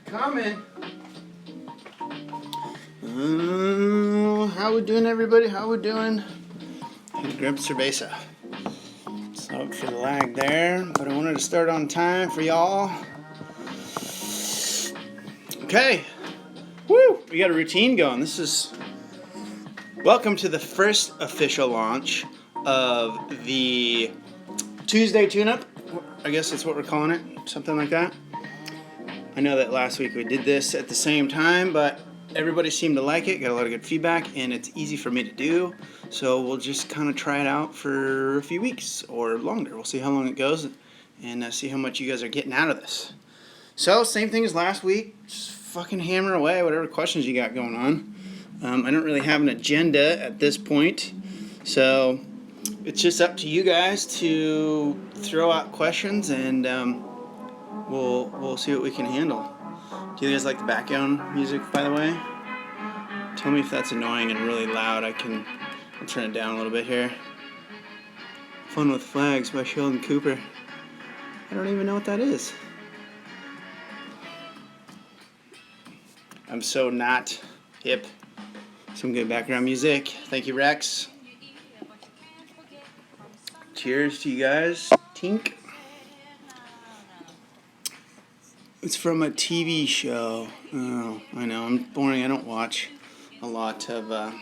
coming. How we doing, everybody? How we doing? Had to grab cerveza. Sorry for the lag there, but I wanted to start on time for y'all. Okay. Woo! We got a routine going. Welcome to the first official launch of the Tuesday Tuneup. I guess that's what we're calling it. Something like that. I know that last week we did this at the same time, but everybody seemed to like it, got a lot of good feedback, and it's easy for me to do. So we'll just kind of try it out for a few weeks or longer. We'll see how long it goes and see how much you guys are getting out of this. So, same thing as last week. Just fucking hammer away whatever questions you got going on. I don't really have an agenda at this point. So, it's just up to you guys to throw out questions and we'll see what we can handle. Do you guys like the background music, by the way? Tell me if that's annoying and really loud. I'll turn it down a little bit here. Fun with Flags by Sheldon Cooper. I don't even know what that is. I'm so not hip. Some good background music. Thank you, Rex. Cheers to you guys. Tink. It's from a TV show. Oh, I know, I'm boring. I don't watch a lot of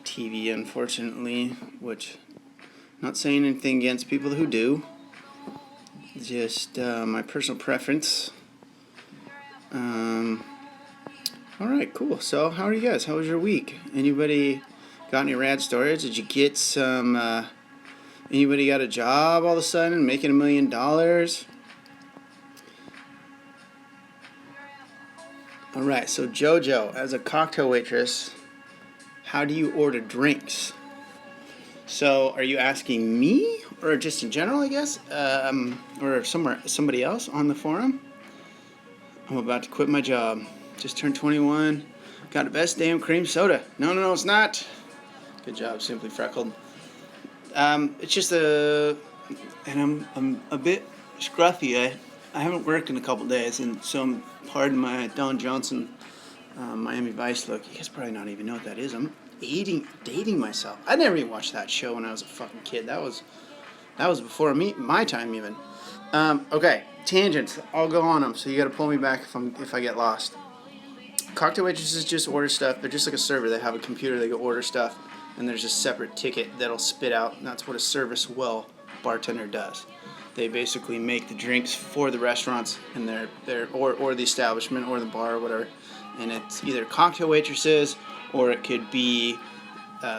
TV, unfortunately, which, not saying anything against people who do. Just my personal preference. Alright, cool. So, how are you guys? How was your week? Anybody got any rad stories? Did you get some, anybody got a job all of a sudden, making $1 million? Alright, so JoJo, as a cocktail waitress, how do you order drinks? So, are you asking me, or just in general, I guess? Or somebody else on the forum? I'm about to quit my job. Just turned 21. Got the best damn cream soda. No, it's not. Good job, Simply Freckled. It's just and I'm a bit scruffy. I haven't worked in a couple days, and so I'm pardon my Don Johnson Miami Vice look. You guys probably not even know what that is. I'm dating myself. I never even watched that show when I was a fucking kid. That was before my time even. Okay, tangents. I'll go on them, so you got to pull me back if I get lost. Cocktail waitresses just order stuff. They're just like a server. They have a computer. They go order stuff, and there's a separate ticket that'll spit out. And that's what a service well bartender does. They basically make the drinks for the restaurants and or the establishment or the bar or whatever. And it's either cocktail waitresses or it could be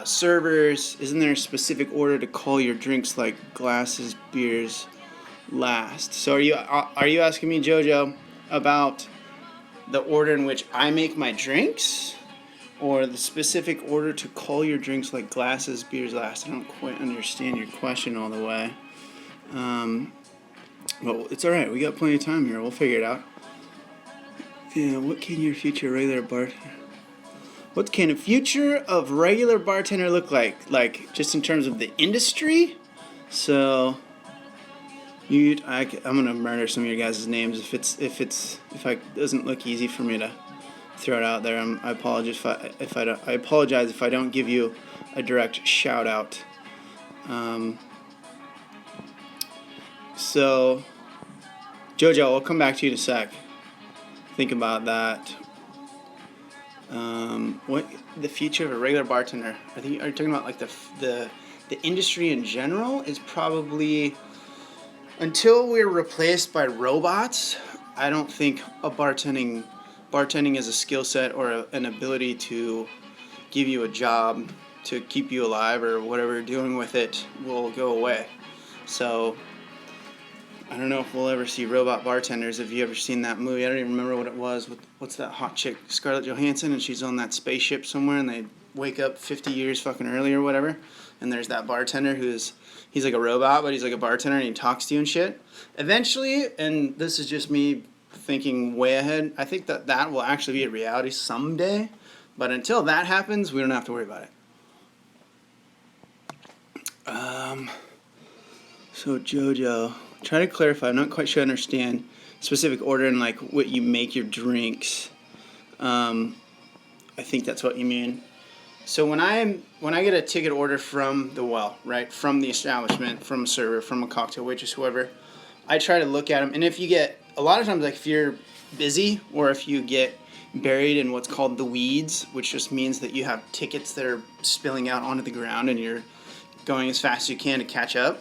servers. Isn't there a specific order to call your drinks, like glasses, beers, last? So are you asking me, JoJo, about the order in which I make my drinks, or the specific order to call your drinks like glasses, beers, last? I don't quite understand your question all the way. Well, it's alright. We got plenty of time here. We'll figure it out. Yeah, what can your future regular bartender... What can a future of regular bartender look like? Like, just in terms of the industry? So... I'm gonna murder some of your guys' names if it doesn't look easy for me to throw it out there. I apologize if I don't give you a direct shout out. So, JoJo, I'll come back to you in a sec. Think about that. What the future of a regular bartender? Are you talking about like the industry in general? Is probably, until we're replaced by robots, I don't think bartending as a skill set or an ability to give you a job to keep you alive or whatever you're doing with it will go away. So I don't know if we'll ever see robot bartenders. Have you ever seen that movie? I don't even remember what it was. What's that hot chick, Scarlett Johansson, and she's on that spaceship somewhere, and they wake up 50 years fucking early or whatever, and there's that bartender he's like a robot, but he's like a bartender, and he talks to you and shit. Eventually, and this is just me thinking way ahead, I think that will actually be a reality someday, but until that happens, we don't have to worry about it. So JoJo, Try to clarify. I'm not quite sure I understand specific order and like what you make your drinks. I think that's what you mean. So when I get a ticket order from the right, from the establishment, from a server, from a cocktail waitress, whoever, I try to look at them. And if you get, a lot of times, like if you're busy or if you get buried in what's called the weeds, which just means that you have tickets that are spilling out onto the ground and you're going as fast as you can to catch up.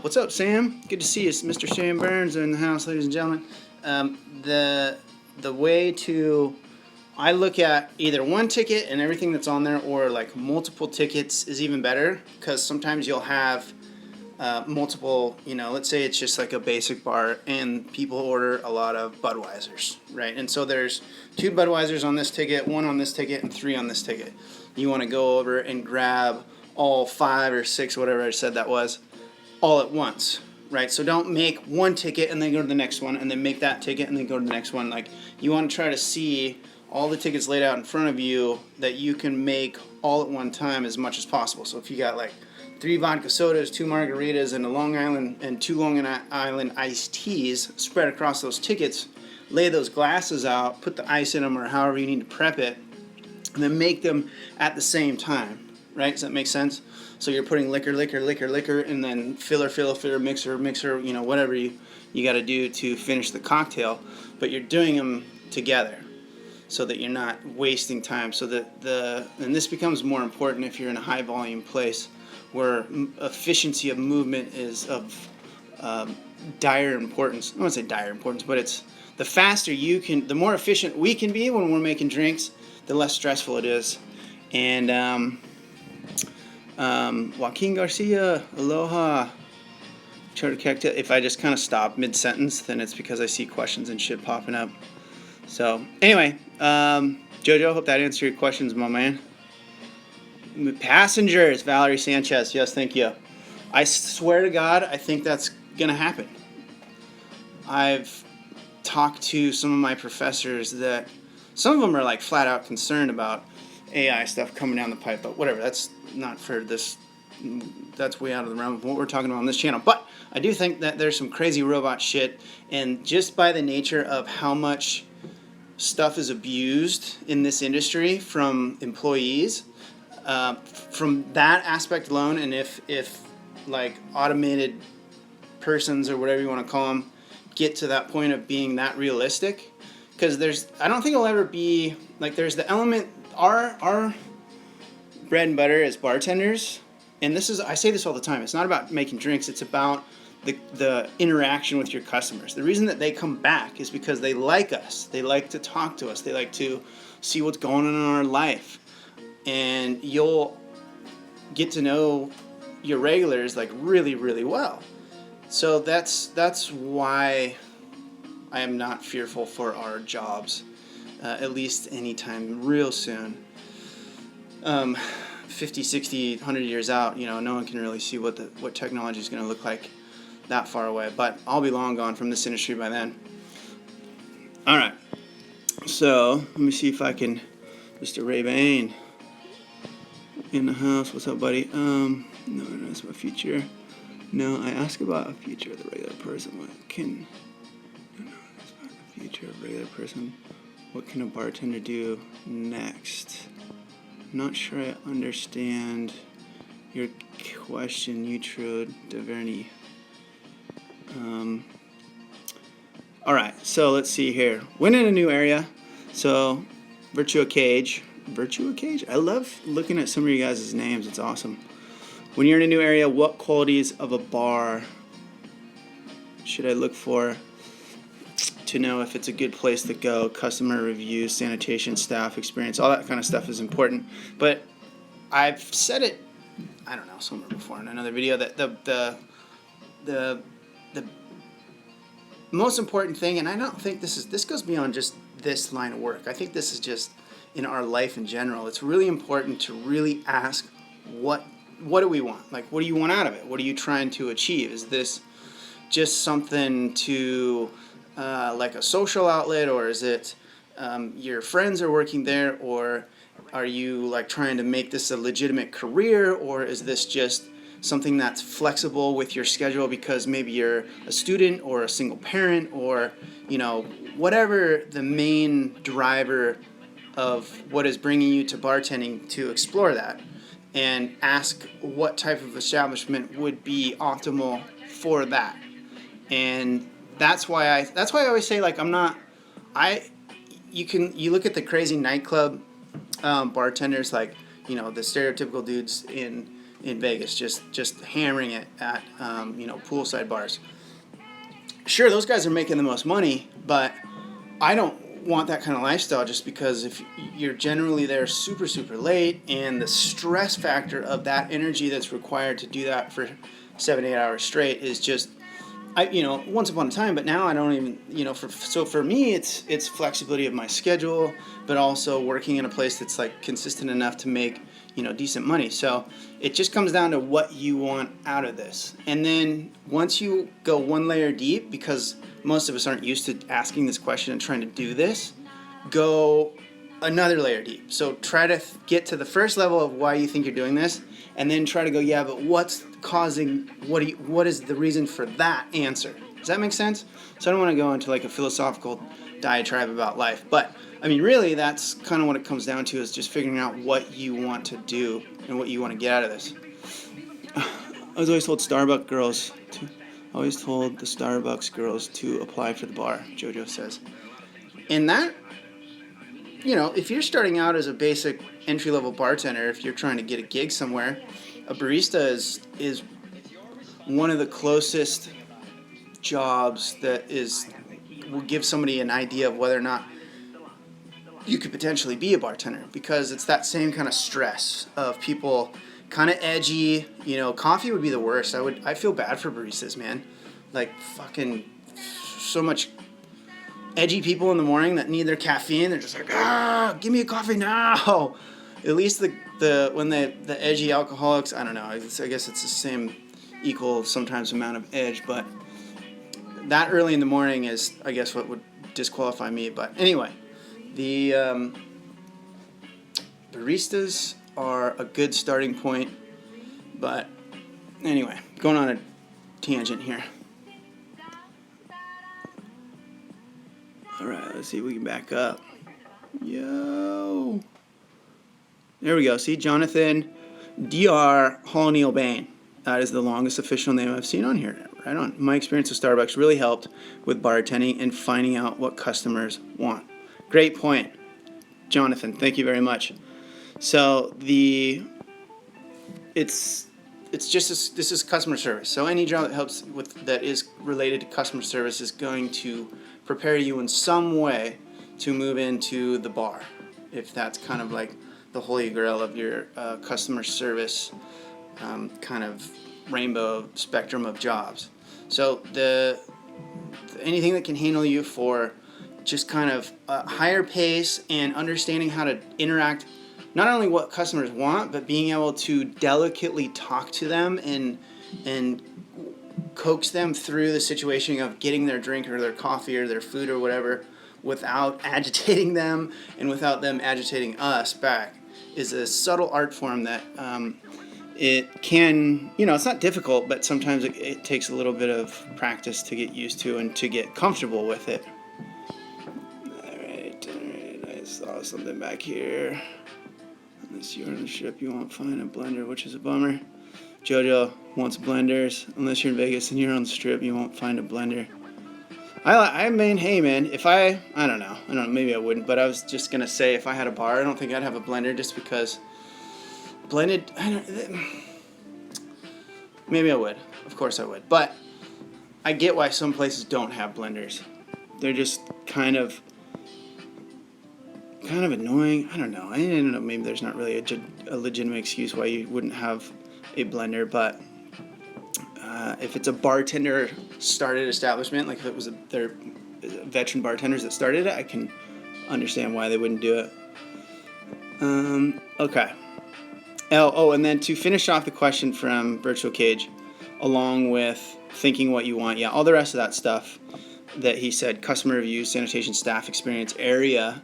What's up, Sam? Good to see you. Mr. Sam Burns in the house, ladies and gentlemen. The way to... I look at either one ticket and everything that's on there, or like multiple tickets is even better, because sometimes you'll have multiple, let's say it's just like a basic bar and people order a lot of Budweisers, right? And so there's 2 Budweisers on this ticket, 1 on this ticket, and 3 on this ticket. You want to go over and grab all 5 or 6, whatever I said that was, all at once, right? So don't make one ticket and then go to the next one, and then make that ticket and then go to the next one. Like, you want to try to see all the tickets laid out in front of you that you can make all at one time as much as possible. So if you got like 3 vodka sodas, 2 margaritas, and a Long Island and 2 Long Island iced teas spread across those tickets, lay those glasses out, put the ice in them or however you need to prep it, and then make them at the same time, right? Does that make sense? So you're putting liquor, and then filler, mixer, whatever you got to do to finish the cocktail, but you're doing them together, so that you're not wasting time. So that and this becomes more important if you're in a high volume place where efficiency of movement is of dire importance. I won't say dire importance, but it's the faster you can, the more efficient we can be when we're making drinks, the less stressful it is. And Joaquin Garcia, aloha. If I just kind of stop mid-sentence, then it's because I see questions and shit popping up. So, anyway, Jojo, hope that answered your questions, my man. Passengers, Valerie Sanchez, yes, thank you. I swear to God, I think that's going to happen. I've talked to some of my professors that, some of them are like flat out concerned about AI stuff coming down the pipe, but whatever, that's not for this, that's way out of the realm of what we're talking about on this channel. But I do think that there's some crazy robot shit, and just by the nature of how much stuff is abused in this industry from employees, from that aspect alone, and if like automated persons or whatever you want to call them get to that point of being that realistic, because I don't think it'll ever be like, there's the element, our bread and butter as bartenders, and I say this all the time, it's not about making drinks, it's about the interaction with your customers. The reason that they come back is because they like us. They like to talk to us. They like to see what's going on in our life. And you'll get to know your regulars like really, really well. So that's why I am not fearful for our jobs, at least anytime real soon. 50, 60, 100 years out, no one can really see what technology is going to look like that far away, but I'll be long gone from this industry by then. All right, so let me see if I can, Mr. Ray Bain in the house. What's up, buddy? No, that's my future. No, I ask about a future of the regular person. That's about the future of regular person. What can a bartender do next? I'm not sure I understand your question, Uhtred Daverney. All right, so let's see here. When in a new area, so Virtua Cage. I love looking at some of you guys' names. It's awesome. When you're in a new area, what qualities of a bar should I look for to know if it's a good place to go? Customer reviews, sanitation, staff experience, all that kind of stuff is important. But I've said it, I don't know, somewhere before in another video, that the most important thing, and I don't think this goes beyond just this line of work. I think this is just in our life in general. It's really important to really ask what do we want? Like, what do you want out of it? What are you trying to achieve? Is this just something to like a social outlet, or is it your friends are working there, or are you like trying to make this a legitimate career, or is this just something that's flexible with your schedule because maybe you're a student or a single parent or, whatever the main driver of what is bringing you to bartending, to explore that and ask what type of establishment would be optimal for that. And that's why I always say, like, you look at the crazy nightclub bartenders, like, the stereotypical dudes in Vegas just hammering it at poolside bars. Sure, those guys are making the most money, but I don't want that kind of lifestyle, just because if you're generally there super, super late, and the stress factor of that energy that's required to do that for 7-8 hours straight is just, once upon a time, but now I don't even, for me, it's flexibility of my schedule, but also working in a place that's like consistent enough to make, decent money. So it just comes down to what you want out of this. And then once you go one layer deep, because most of us aren't used to asking this question and trying to do this, go another layer deep. So try to get to the first level of why you think you're doing this, and then try to go, yeah, but what's causing, what is the reason for that answer? Does that make sense? So I don't want to go into like a philosophical diatribe about life, but really that's kind of what it comes down to, is just figuring out what you want to do and what you want to get out of this. I was always told the Starbucks girls to apply for the bar, Jojo says. And that, if you're starting out as a basic entry-level bartender, if you're trying to get a gig somewhere, a barista is one of the closest jobs that will give somebody an idea of whether or not you could potentially be a bartender, because it's that same kind of stress of people kind of edgy. Coffee would be the worst. I feel bad for baristas, man. Like, fucking so much edgy people in the morning that need their caffeine. They're just like, give me a coffee now. At least the edgy alcoholics, I don't know. I guess it's the same equal sometimes amount of edge, but that early in the morning is, I guess, what would disqualify me. But anyway, the baristas are a good starting point. But anyway, going on a tangent here. All right, let's see if we can back up. Yo. There we go. See, Jonathan Dr. Hall-Neil Bain. That is the longest official name I've seen on here. Right on. My experience with Starbucks really helped with bartending and finding out what customers want. Great point, Jonathan. Thank you very much. So this is customer service. So any job that helps that is related to customer service is going to prepare you in some way to move into the bar, if that's kind of like the holy grail of your customer service kind of rainbow spectrum of jobs. So anything that can handle you for just kind of a higher pace and understanding how to interact, not only what customers want, but being able to delicately talk to them and coax them through the situation of getting their drink or their coffee or their food or whatever without agitating them and without them agitating us back, is a subtle art form that it can, it's not difficult, but sometimes it takes a little bit of practice to get used to and to get comfortable with it. All right, I saw something back here. Unless you're on the strip, you won't find a blender, which is a bummer. Jojo wants blenders. Unless you're in Vegas and you're on the strip, you won't find a blender. Hey man, if I don't know, maybe I wouldn't, but I was just going to say, if I had a bar, I don't think I'd have a blender, just because blended, maybe I would. Of course I would. But I get why some places don't have blenders. They're just kind of annoying. I don't know. Maybe there's not really a legitimate excuse why you wouldn't have a blender, but if it's a bartender started establishment, like if it was their veteran bartenders that started it, I can understand why they wouldn't do it. Okay. And then to finish off the question from Virtual Cage, along with thinking what you want, all the rest of that stuff that he said, customer reviews, sanitation, staff experience, area,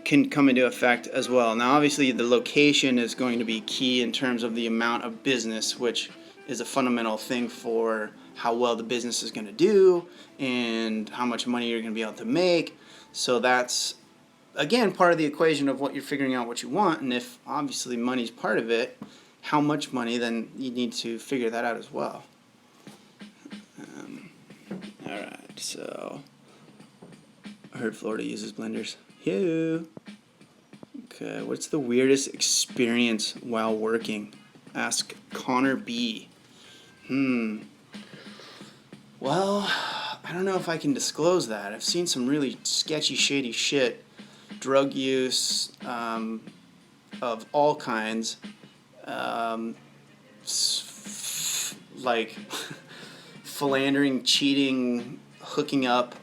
can come into effect as well. Now, obviously, the location is going to be key in terms of the amount of business, which is a fundamental thing for how well the business is going to do and how much money you're going to be able to make. So that's, again, part of the equation of what you're figuring out what you want. And if obviously money's part of it, how much money, then you need to figure that out as well. All right, so I heard Florida uses blenders. Ew. Okay, what's the weirdest experience while working? Ask Connor B. Well, I don't know if I can disclose that. I've seen some really sketchy, shady shit. Drug use of all kinds. Like philandering, cheating, hooking up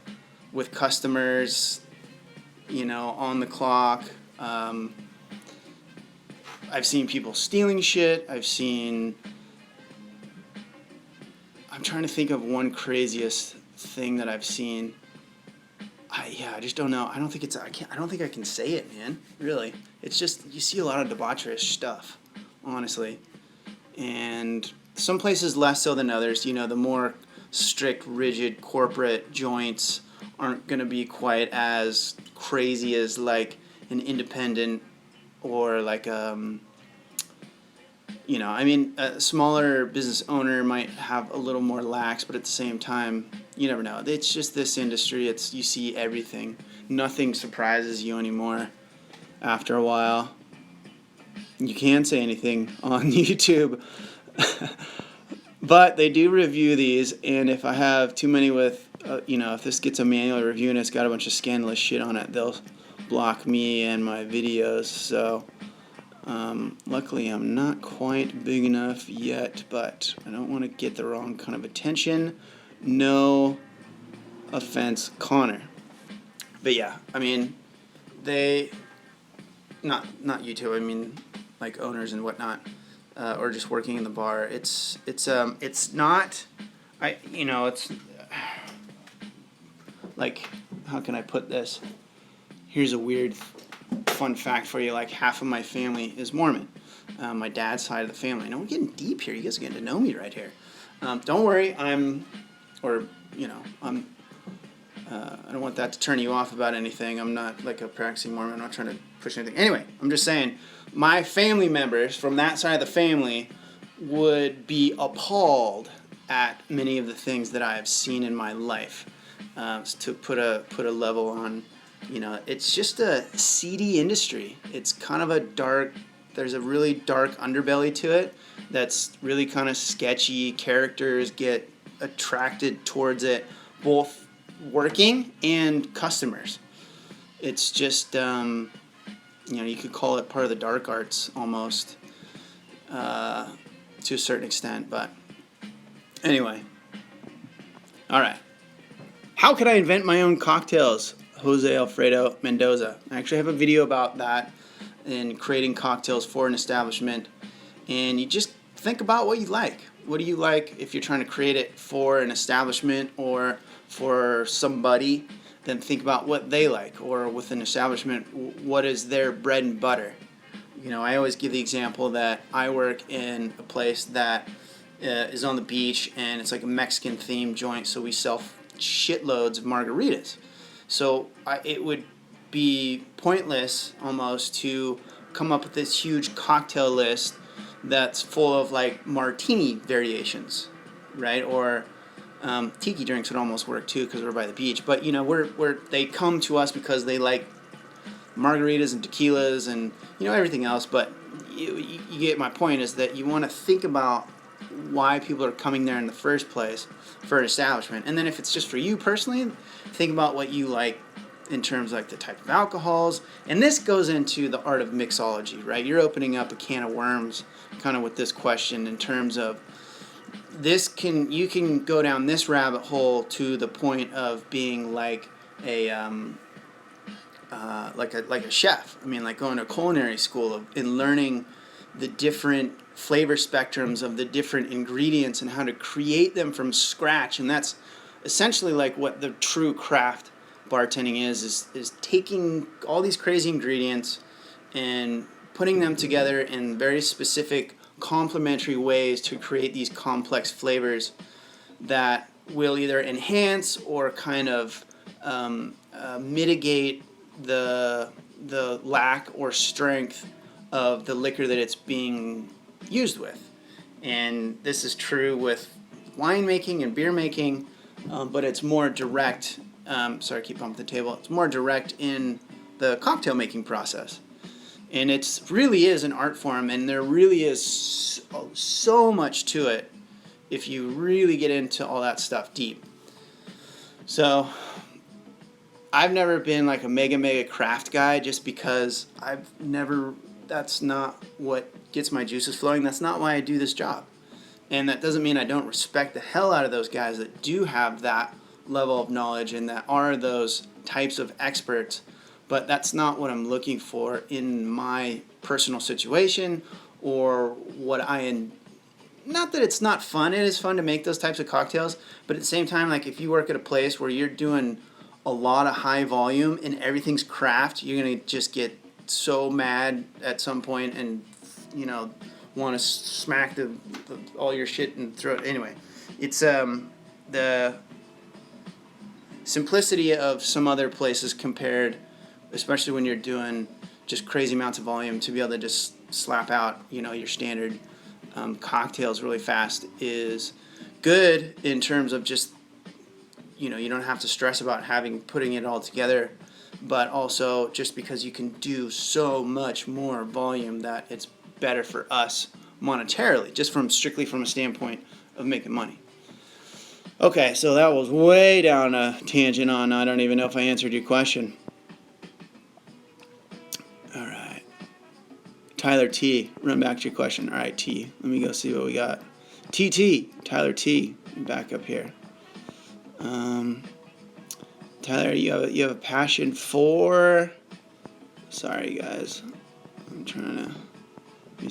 with customers, on the clock. I've seen people stealing shit. I'm trying to think of one craziest thing that I've seen. I just don't know. I don't think I can say it, man. Really. It's just, you see a lot of debaucherous stuff, honestly. And some places less so than others. The more strict, rigid corporate joints aren't going to be quite as crazy as like an independent or like a smaller business owner might have a little more lax, but at the same time, you never know. It's just this industry. You see everything. Nothing surprises you anymore after a while. You can't say anything on YouTube. But they do review these, and if I have too many with, if this gets a manual review and it's got a bunch of scandalous shit on it, they'll block me and my videos. So, luckily I'm not quite big enough yet, but I don't want to get the wrong kind of attention. No offense, Connor. But yeah, not YouTube, like owners and whatnot. Or just working in the bar. It's not, it's like, how can I put this? Here's a weird fun fact for you. Like, half of my family is Mormon. My dad's side of the family. I know we're getting deep here. You guys are getting to know me right here. Don't worry. I don't want that to turn you off about anything. I'm not like a practicing Mormon. I'm not trying to push anything. Anyway, I'm just saying, my family members from that side of the family would be appalled at many of the things that I have seen in my life. To put a level on, it's just a seedy industry. It's kind of there's a really dark underbelly to it that's really kind of sketchy. Characters get attracted towards it, both working and customers. It's just, you could call it part of the dark arts almost, to a certain extent. But anyway, all right. How could I invent my own cocktails? Jose Alfredo Mendoza. I actually have a video about that in creating cocktails for an establishment. And you just think about what you like. What do you like if you're trying to create it for an establishment or for somebody? Then think about what they like, or with an establishment, what is their bread and butter. I always give the example that I work in a place that is on the beach, and it's like a Mexican themed joint, so we sell shitloads of margaritas. So it would be pointless almost to come up with this huge cocktail list that's full of like Martini variations, right? Or tiki drinks would almost work too because we're by the beach. But they come to us because they like margaritas and tequilas and everything else. But you get my point, is that you want to think about why people are coming there in the first place for an establishment. And then if it's just for you personally, think about what you like in terms of like the type of alcohols. And this goes into the art of mixology, right? You're opening up a can of worms kind of with this question in terms of you can go down this rabbit hole to the point of being like a chef. Like going to culinary school and learning the different flavor spectrums of the different ingredients and how to create them from scratch. And that's essentially like what the true craft bartending is taking all these crazy ingredients and putting them together in very specific complementary ways to create these complex flavors that will either enhance or kind of mitigate the lack or strength of the liquor that it's being used with. And this is true with wine making and beer making, but it's more direct. Sorry, I keep bumping the table. It's more direct in the cocktail making process. And it really is an art form, and there really is so much to it if you really get into all that stuff deep. So I've never been like a mega craft guy, just because that's not what gets my juices flowing. That's not why I do this job. And that doesn't mean I don't respect the hell out of those guys that do have that level of knowledge and that are those types of experts. But that's not what I'm looking for in my personal situation, or what not that it's not fun. It is fun to make those types of cocktails, but at the same time, like if you work at a place where you're doing a lot of high volume and everything's craft, you're gonna just get so mad at some point and want to smack all your shit and throw it. Anyway, it's the simplicity of some other places compared, especially when you're doing just crazy amounts of volume, to be able to just slap out your standard cocktails really fast is good in terms of just you don't have to stress about putting it all together, but also just because you can do so much more volume that it's better for us monetarily, just strictly from a standpoint of making money. Okay, so that was way down a tangent on, I don't even know if I answered your question. All right. Tyler T, run back to your question. All right, T, let me go see what we got. Tyler T, back up here. Tyler, you have a passion for... Sorry, guys. I'm trying to... Let me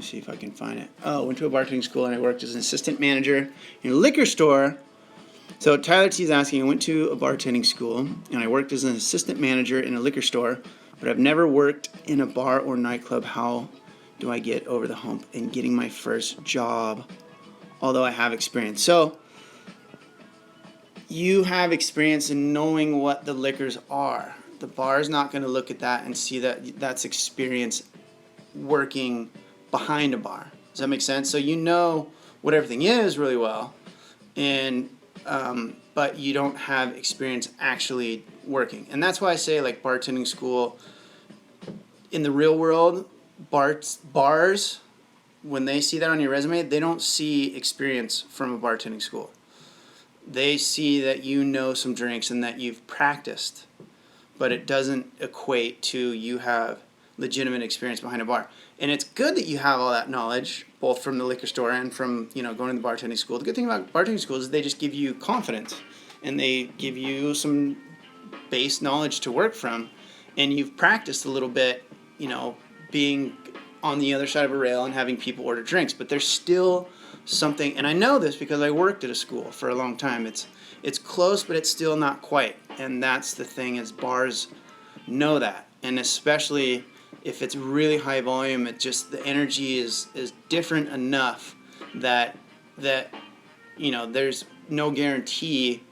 see if I can find it. Oh, went to a bartending school and I worked as an assistant manager in a liquor store. So Tyler T is asking, I went to a bartending school and I worked as an assistant manager in a liquor store, but I've never worked in a bar or nightclub. How do I get over the hump in getting my first job, although I have experience? So you have experience in knowing what the liquors are. The bar is not going to look at that and see that that's experience working behind a bar. Does that make sense? So you know what everything is really well, and but you don't have experience actually working. And that's why I say, like, bartending school, in the real world, bars, when they see that on your resume, they don't see experience from a bartending school. They see that you know some drinks and that you've practiced, but it doesn't equate to you have legitimate experience behind a bar. And it's good that you have all that knowledge, both from the liquor store and from going to the bartending school. The good thing about bartending schools is they just give you confidence, and they give you some base knowledge to work from, and you've practiced a little bit, being on the other side of a rail and having people order drinks. But there's still something, and I know this because I worked at a school for a long time. It's close, but it's still not quite. And that's the thing, is bars know that, and especially if it's really high volume, it just, the energy is different enough that there's no guarantee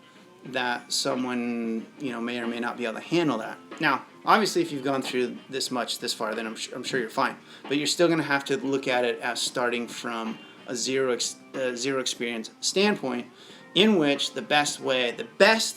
that someone may or may not be able to handle that. Now, obviously, if you've gone through this far, then I'm sure you're fine. But you're still going to have to look at it as starting from a zero experience standpoint, in which the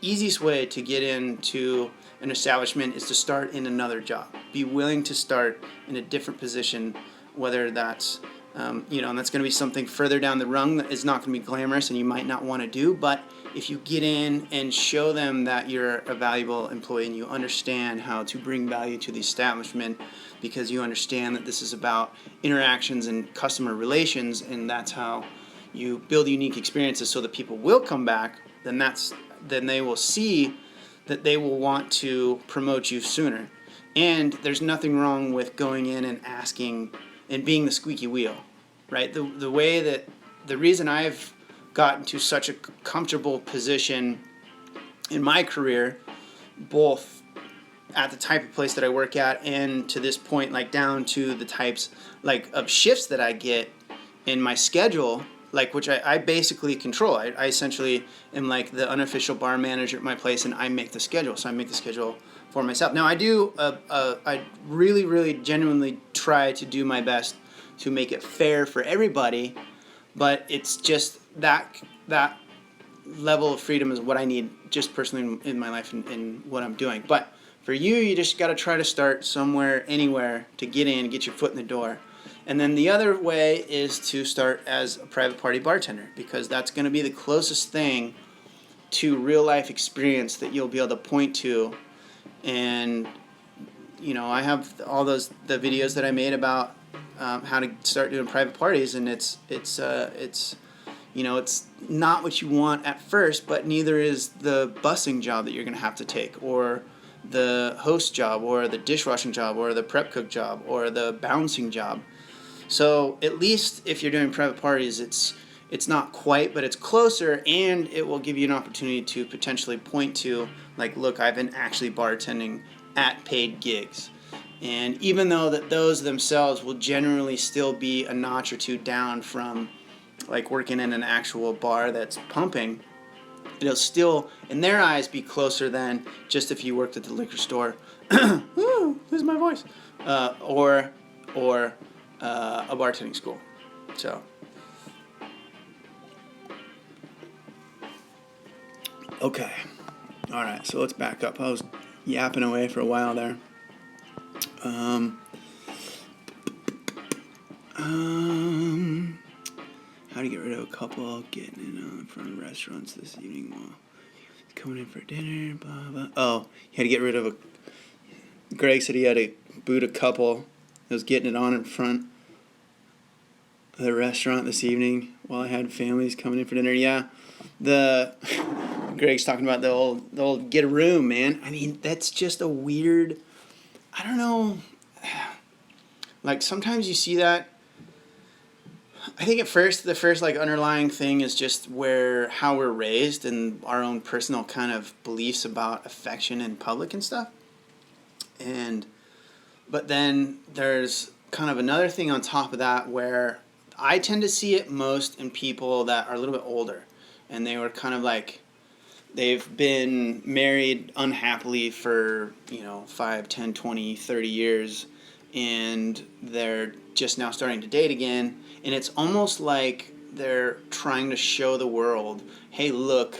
easiest way to get into an establishment is to start in another job. Be willing to start in a different position, whether that's, and that's going to be something further down the rung that is not going to be glamorous and you might not want to do. But if you get in and show them that you're a valuable employee and you understand how to bring value to the establishment, because you understand that this is about interactions and customer relations, and that's how you build unique experiences so that people will come back, then they will see that they will want to promote you sooner. And there's nothing wrong with going in and asking and being the squeaky wheel, right? The reason I've gotten to such a comfortable position in my career, both at the type of place that I work at and to this point, like down to the types like of shifts that I get in my schedule, like which I basically control. I essentially am like the unofficial bar manager at my place, and I make the schedule. So I make the schedule for myself. Now I do, I really, really genuinely try to do my best to make it fair for everybody, but it's just that level of freedom is what I need just personally in my life and in what I'm doing. But for you, you just got to try to start somewhere, anywhere to get in, get your foot in the door. And then the other way is to start as a private party bartender, because that's going to be the closest thing to real life experience that you'll be able to point to. And, you know, I have all the videos that I made about how to start doing private parties, and it's you know, it's not what you want at first, but neither is the bussing job that you're going to have to take, or the host job, or the dishwashing job, or the prep cook job, or the bouncing job. So at least if you're doing private parties, it's not quite, but it's closer, and it will give you an opportunity to potentially point to, like, look, I've been actually bartending at paid gigs. And even though that those themselves will generally still be a notch or two down from like working in an actual bar that's pumping, it'll still, in their eyes, be closer than just if you worked at the liquor store. Ooh, lose my voice. Or a bartending school. So, okay, all right. So let's back up. I was yapping away for a while there. How to get rid of a couple getting in from restaurants this evening while coming in for dinner, blah, blah. Oh, he had to get rid of Greg said he had to boot a couple that was getting it on in front of the restaurant this evening while I had families coming in for dinner. Yeah, Greg's talking about the old get a room, man. I mean, that's just a weird, I don't know, like sometimes you see that. I think the first like underlying thing is just how we're raised and our own personal kind of beliefs about affection in public and stuff. But then there's kind of another thing on top of that where I tend to see it most in people that are a little bit older, and they were kind of like, they've been married unhappily for, 5, 10, 20, 30 years, and they're just now starting to date again, and it's almost like they're trying to show the world, hey, look,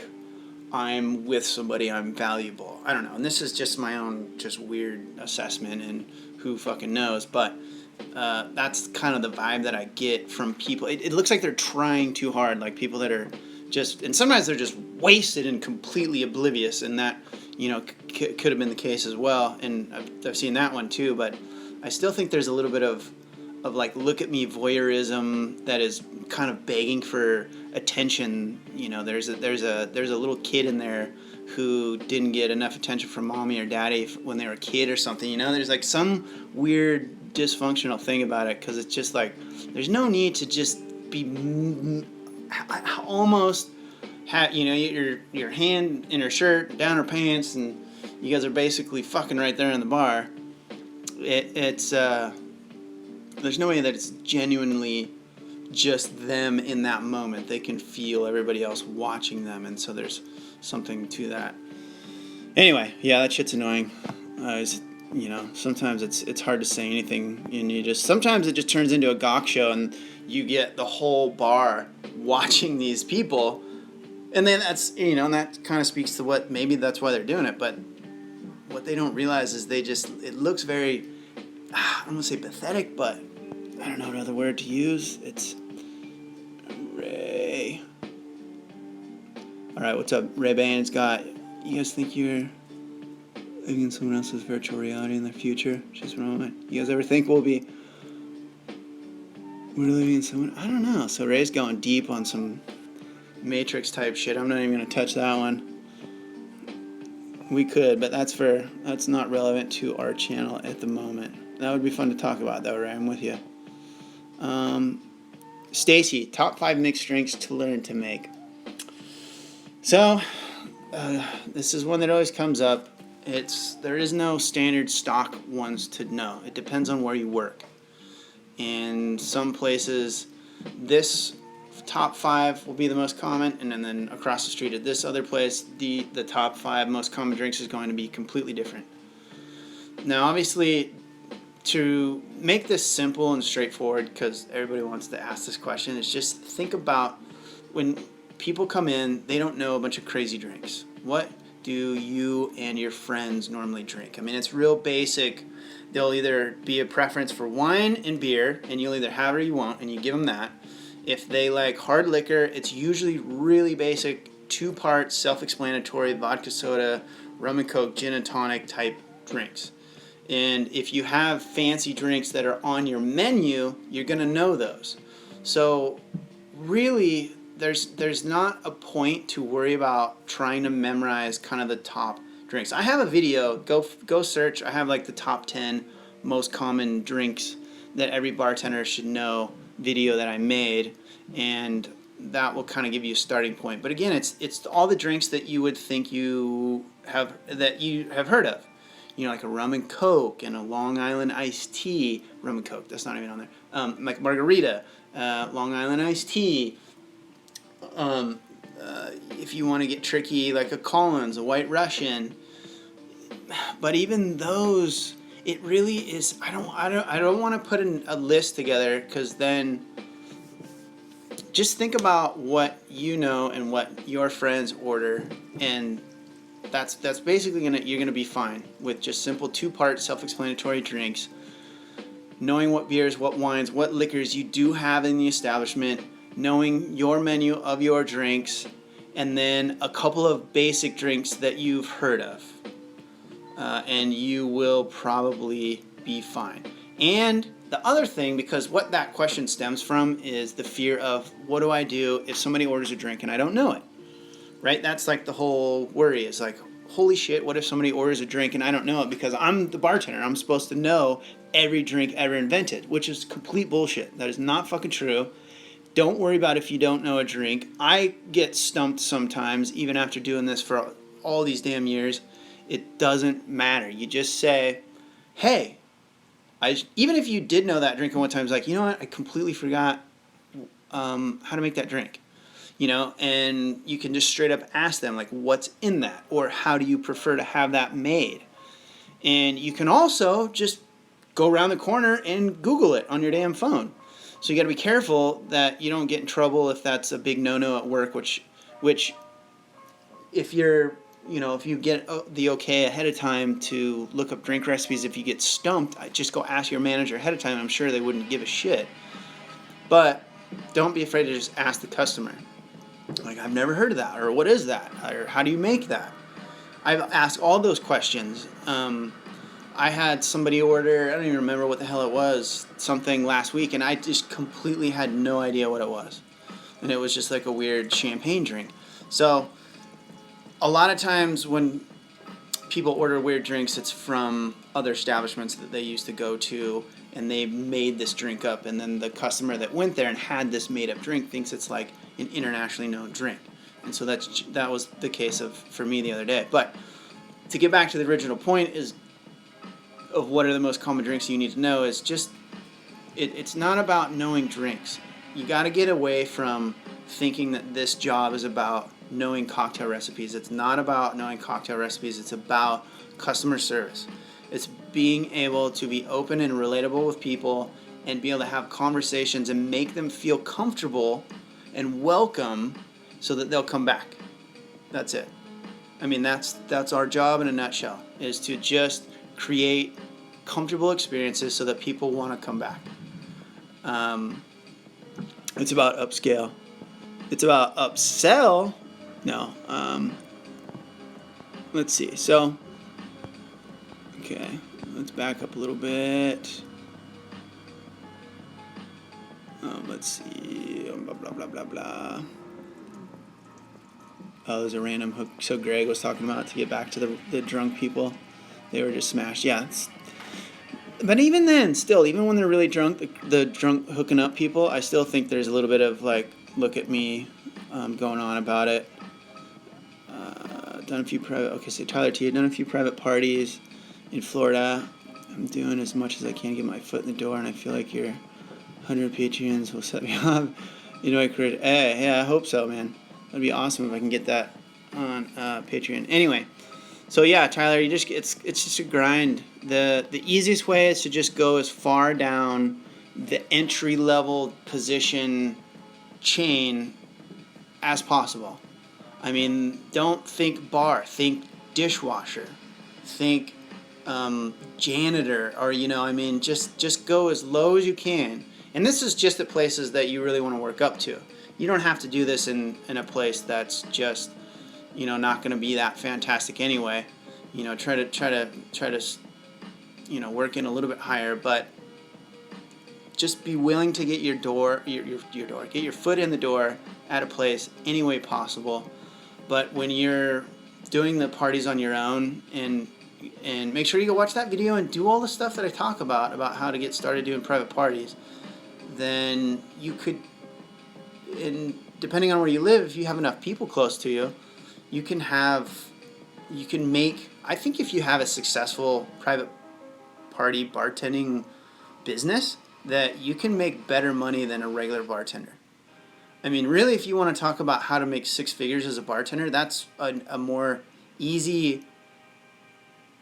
I'm with somebody, I'm valuable. I don't know, and this is just my own just weird assessment, and who fucking knows, but that's kind of the vibe that I get from people. It looks like they're trying too hard, like people that are just, and sometimes they're just wasted and completely oblivious, and that, could have been the case as well, and I've seen that one too, but I still think there's a little bit of like look at me voyeurism that is kind of begging for attention. There's a little kid in there who didn't get enough attention from mommy or daddy when they were a kid or something. There's like some weird dysfunctional thing about it, because it's just like there's no need to just be almost have your hand in her shirt, down her pants, and you guys are basically fucking right there in the bar. There's no way that it's genuinely just them in that moment. They can feel everybody else watching them, and so there's something to that. Anyway, yeah, that shit's annoying. Sometimes it's hard to say anything, and sometimes it just turns into a gawk show, and you get the whole bar watching these people, and then that's, and that kind of speaks to what, maybe that's why they're doing it, but what they don't realize is it looks very, I don't want to say pathetic, but I don't know what other word to use. It's Ray. Alright, what's up, Ray Bane's got, you guys think you're living in someone else's virtual reality in the future? Just wrong. You guys ever think we're living in someone? I don't know. So Ray's going deep on some Matrix type shit. I'm not even going to touch that one. We could, but that's not relevant to our channel at the moment. That would be fun to talk about, though, Ray. I'm with you. Stacy, top 5 mixed drinks to learn to make. So, This is one that always comes up. There is no standard stock ones to know. It depends on where you work. In some places, this top 5 will be the most common, and then across the street at this other place, the top 5 most common drinks is going to be completely different. Now, obviously, to make this simple and straightforward, because everybody wants to ask this question, is just think about when people come in, they don't know a bunch of crazy drinks. What do you and your friends normally drink? I mean, it's real basic. There'll either be a preference for wine and beer, and you'll either have what you want, and you give them that. If they like hard liquor, it's usually really basic, 2 parts, self-explanatory, vodka soda, rum and coke, gin and tonic type drinks. And if you have fancy drinks that are on your menu, you're going to know those. So really, there's not a point to worry about trying to memorize kind of the top drinks. I have a video, go search. I have like the top 10 most common drinks that every bartender should know video that I made, and that will kind of give you a starting point. But again, it's all the drinks that you would think you have heard of. You know, like a rum and coke and a Long Island iced tea. Rum and coke, that's not even on there. Like margarita, Long Island iced tea. If you want to get tricky, like a Collins, a White Russian. But even those, it really is. I don't want to put a list together, because then just think about what you know and what your friends order, and that's basically you're gonna be fine with just simple 2-part self-explanatory drinks. Knowing what beers, what wines, what liquors you do have in the establishment, knowing your menu of your drinks, and then a couple of basic drinks that you've heard of. And you will probably be fine. And the other thing, because what that question stems from is the fear of, what do I do if somebody orders a drink and I don't know it? Right? That's like the whole worry, is like, holy shit, what if somebody orders a drink and I don't know it? Because I'm the bartender. I'm supposed to know every drink ever invented, which is complete bullshit. That is not fucking true. Don't worry about if you don't know a drink. I get stumped sometimes, even after doing this for all these damn years. It doesn't matter. You just say, hey, even if you did know that drink at one time, it's like, you know what, I completely forgot how to make that drink. You know, and you can just straight up ask them, like, what's in that? Or how do you prefer to have that made? And you can also just go around the corner and Google it on your damn phone. So you got to be careful that you don't get in trouble if that's a big no-no at work, which if you're, you know, if you get the okay ahead of time to look up drink recipes, if you get stumped, just go ask your manager ahead of time. I'm sure they wouldn't give a shit. But don't be afraid to just ask the customer. Like, I've never heard of that, or what is that, or how do you make that? I've asked all those questions. I had somebody order, I don't even remember what the hell it was, something last week, and I just completely had no idea what it was. And it was just like a weird champagne drink. So a lot of times when people order weird drinks, it's from other establishments that they used to go to, and they made this drink up, and then the customer that went there and had this made up drink thinks it's like an internationally known drink. And so that was the case for me the other day. But to get back to the original point of what are the most common drinks you need to know, is just it's not about knowing drinks. You got to get away from thinking that this job is about knowing cocktail recipes. It's not about knowing cocktail recipes. It's about customer service. It's being able to be open and relatable with people and be able to have conversations and make them feel comfortable and welcome so that they'll come back. That's it. I mean, that's our job in a nutshell, is to just create comfortable experiences so that people want to come back. It's about upscale. It's about upsell. No. Let's see. So, okay. Let's back up a little bit. Let's see. Blah, blah, blah, blah, blah. Oh, there's a random hook. So Greg was talking about, to get back to the drunk people. They were just smashed. Yeah. But even then, still, even when they're really drunk, the drunk hooking up people, I still think there's a little bit of like, look at me, going on about it. done a few private. Okay, so Tyler T. I've done a few private parties in Florida. I'm doing as much as I can to get my foot in the door, and I feel like your 100 Patreons will set me up. You know, I created. Hey, yeah, I hope so, man. That'd be awesome if I can get that on Patreon. Anyway, so yeah, Tyler, it's just a grind. The easiest way is to just go as far down the entry level position chain as possible. I mean, don't think bar, think dishwasher, think janitor, or just go as low as you can. And this is just at places that you really want to work up to. You don't have to do this in a place that's just not going to be that fantastic anyway. Try to work in a little bit higher, but just be willing to get your get your foot in the door at a place any way possible. But when you're doing the parties on your own, and make sure you go watch that video and do all the stuff that I talk about how to get started doing private parties, then you could, and depending on where you live, if you have enough people close to you, you can make, I think if you have a successful private party bartending business, that you can make better money than a regular bartender. I mean, really, if you want to talk about how to make six figures as a bartender, that's a more easy,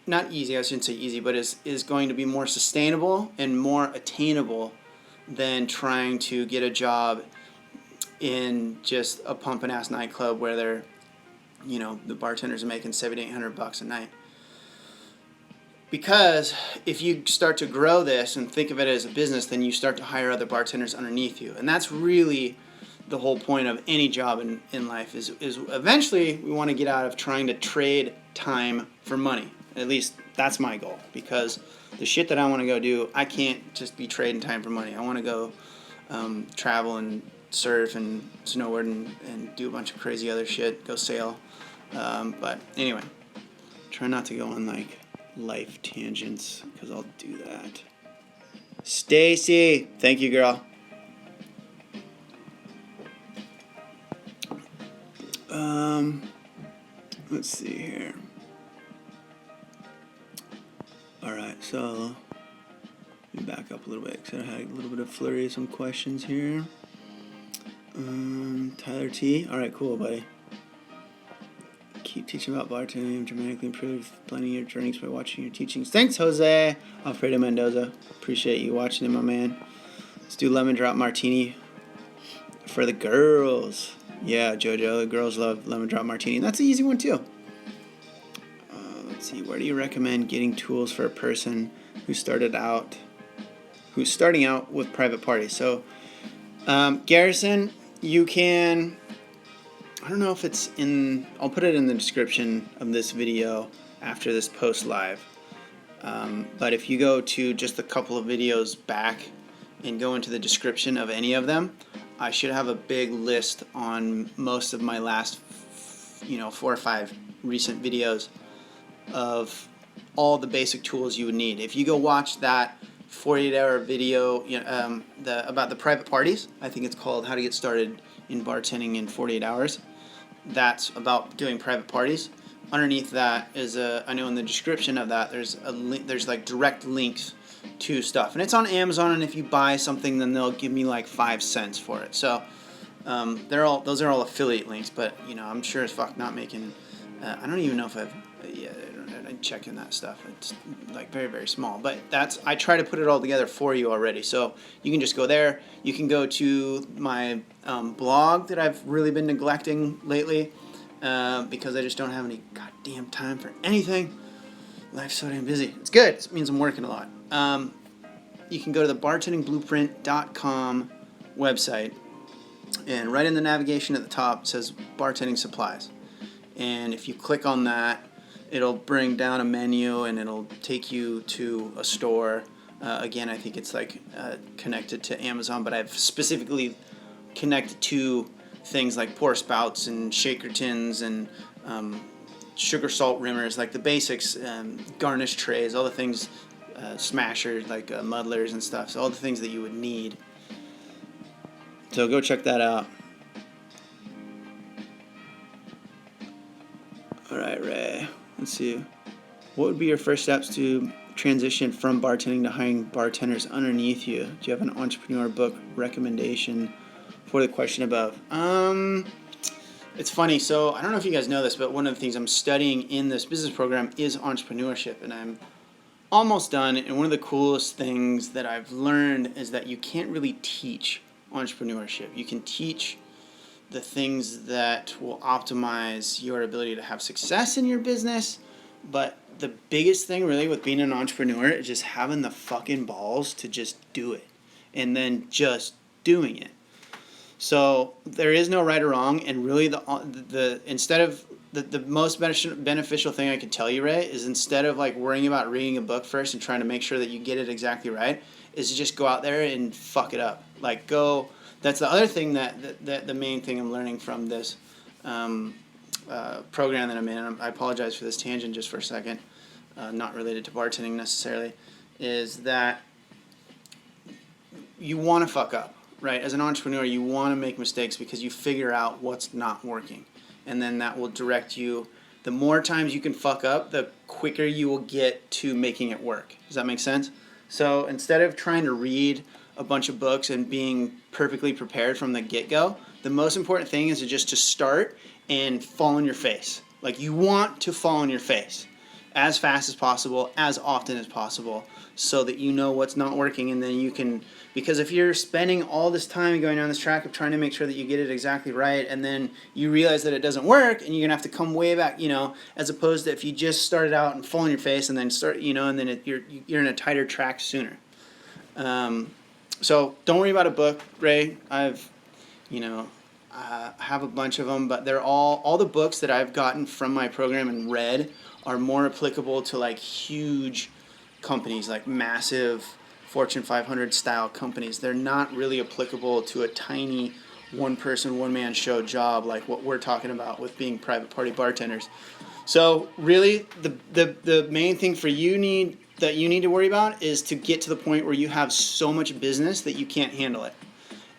not easy, I shouldn't say easy, but is going to be more sustainable and more attainable than trying to get a job in just a pumping ass nightclub where they're, the bartenders are making $700-800 a night. Because if you start to grow this and think of it as a business, then you start to hire other bartenders underneath you. And that's really the whole point of any job in life is eventually we want to get out of trying to trade time for money. At least that's my goal, because the shit that I want to go do, I can't just be trading time for money. I want to go travel and surf and snowboard and do a bunch of crazy other shit, go sail. But anyway, try not to go on like life tangents, because I'll do that. Stacy, thank you, girl. Let's see here. All right, so let me back up a little bit, because I had a little bit of flurry of some questions here. Tyler T. All right, cool, buddy. Keep teaching about bartending. Dramatically improve planning your drinks by watching your teachings. Thanks, Jose Alfredo Mendoza. Appreciate you watching it, my man. Let's do lemon drop martini for the girls. Yeah, JoJo, the girls love lemon drop martini. And that's an easy one, too. Let's see. Where do you recommend getting tools for a person who's starting out with private parties? So, Garrison, you can... I don't know if it's in... I'll put it in the description of this video after this post live. But if you go to just a couple of videos back and go into the description of any of them, I should have a big list on most of my last 4 or 5 recent videos of all the basic tools you would need. If you go watch that 48-hour video about the private parties, I think it's called How to Get Started in Bartending in 48 Hours. That's about doing private parties. Underneath that is I know in the description of that there's a link, there's like direct links to stuff, and it's on Amazon, and if you buy something then they'll give me like 5 cents for it. So those are all affiliate links, but I'm sure as fuck not making I don't even know if I'm checking that stuff. It's like very, very small, but I try to put it all together for you already. So you can just go there. You can go to my blog that I've really been neglecting lately because I just don't have any goddamn time for anything. Life's so damn busy. It's good. It means I'm working a lot. You can go to the bartendingblueprint.com website, and right in the navigation at the top it says bartending supplies. And if you click on that, it'll bring down a menu and it'll take you to a store. Again, I think it's like connected to Amazon, but I've specifically connected to things like pour spouts and shaker tins and sugar salt rimmers, like the basics, garnish trays, all the things, smashers like muddlers and stuff. So all the things that you would need. So go check that out. All right, Ray. Let's see. What would be your first steps to transition from bartending to hiring bartenders underneath you? Do you have an entrepreneur book recommendation for the question above? It's funny. So I don't know if you guys know this, but one of the things I'm studying in this business program is entrepreneurship, and I'm almost done. And one of the coolest things that I've learned is that you can't really teach entrepreneurship. You can teach the things that will optimize your ability to have success in your business, but the biggest thing really with being an entrepreneur is just having the fucking balls to just do it, and then just doing it. So there is no right or wrong, and really the instead of the most beneficial thing I can tell you, Ray, is instead of like worrying about reading a book first and trying to make sure that you get it exactly right, is to just go out there and fuck it up. Like go. That's the other thing that the main thing I'm learning from this program that I'm in. I apologize for this tangent just for a second, not related to bartending necessarily, is that you want to fuck up, right? As an entrepreneur, you want to make mistakes because you figure out what's not working, and then that will direct you. The more times you can fuck up, the quicker you will get to making it work. Does that make sense? So instead of trying to read a bunch of books and being perfectly prepared from the get-go, the most important thing is just to start and fall on your face. Like, you want to fall on your face as fast as possible, as often as possible, so that you know what's not working, and then you can, because if you're spending all this time going down this track of trying to make sure that you get it exactly right, and then you realize that it doesn't work, and you're gonna have to come way back, as opposed to if you just started out and fall on your face and then start, and then you're in a tighter track sooner. So don't worry about a book, Ray. I have a bunch of them, but they're all the books that I've gotten from my program and read are more applicable to like huge companies, like massive Fortune 500 style companies. They're not really applicable to a tiny one-person, one-man show job like what we're talking about with being private party bartenders. So really, the main thing for you need to worry about is to get to the point where you have so much business that you can't handle it.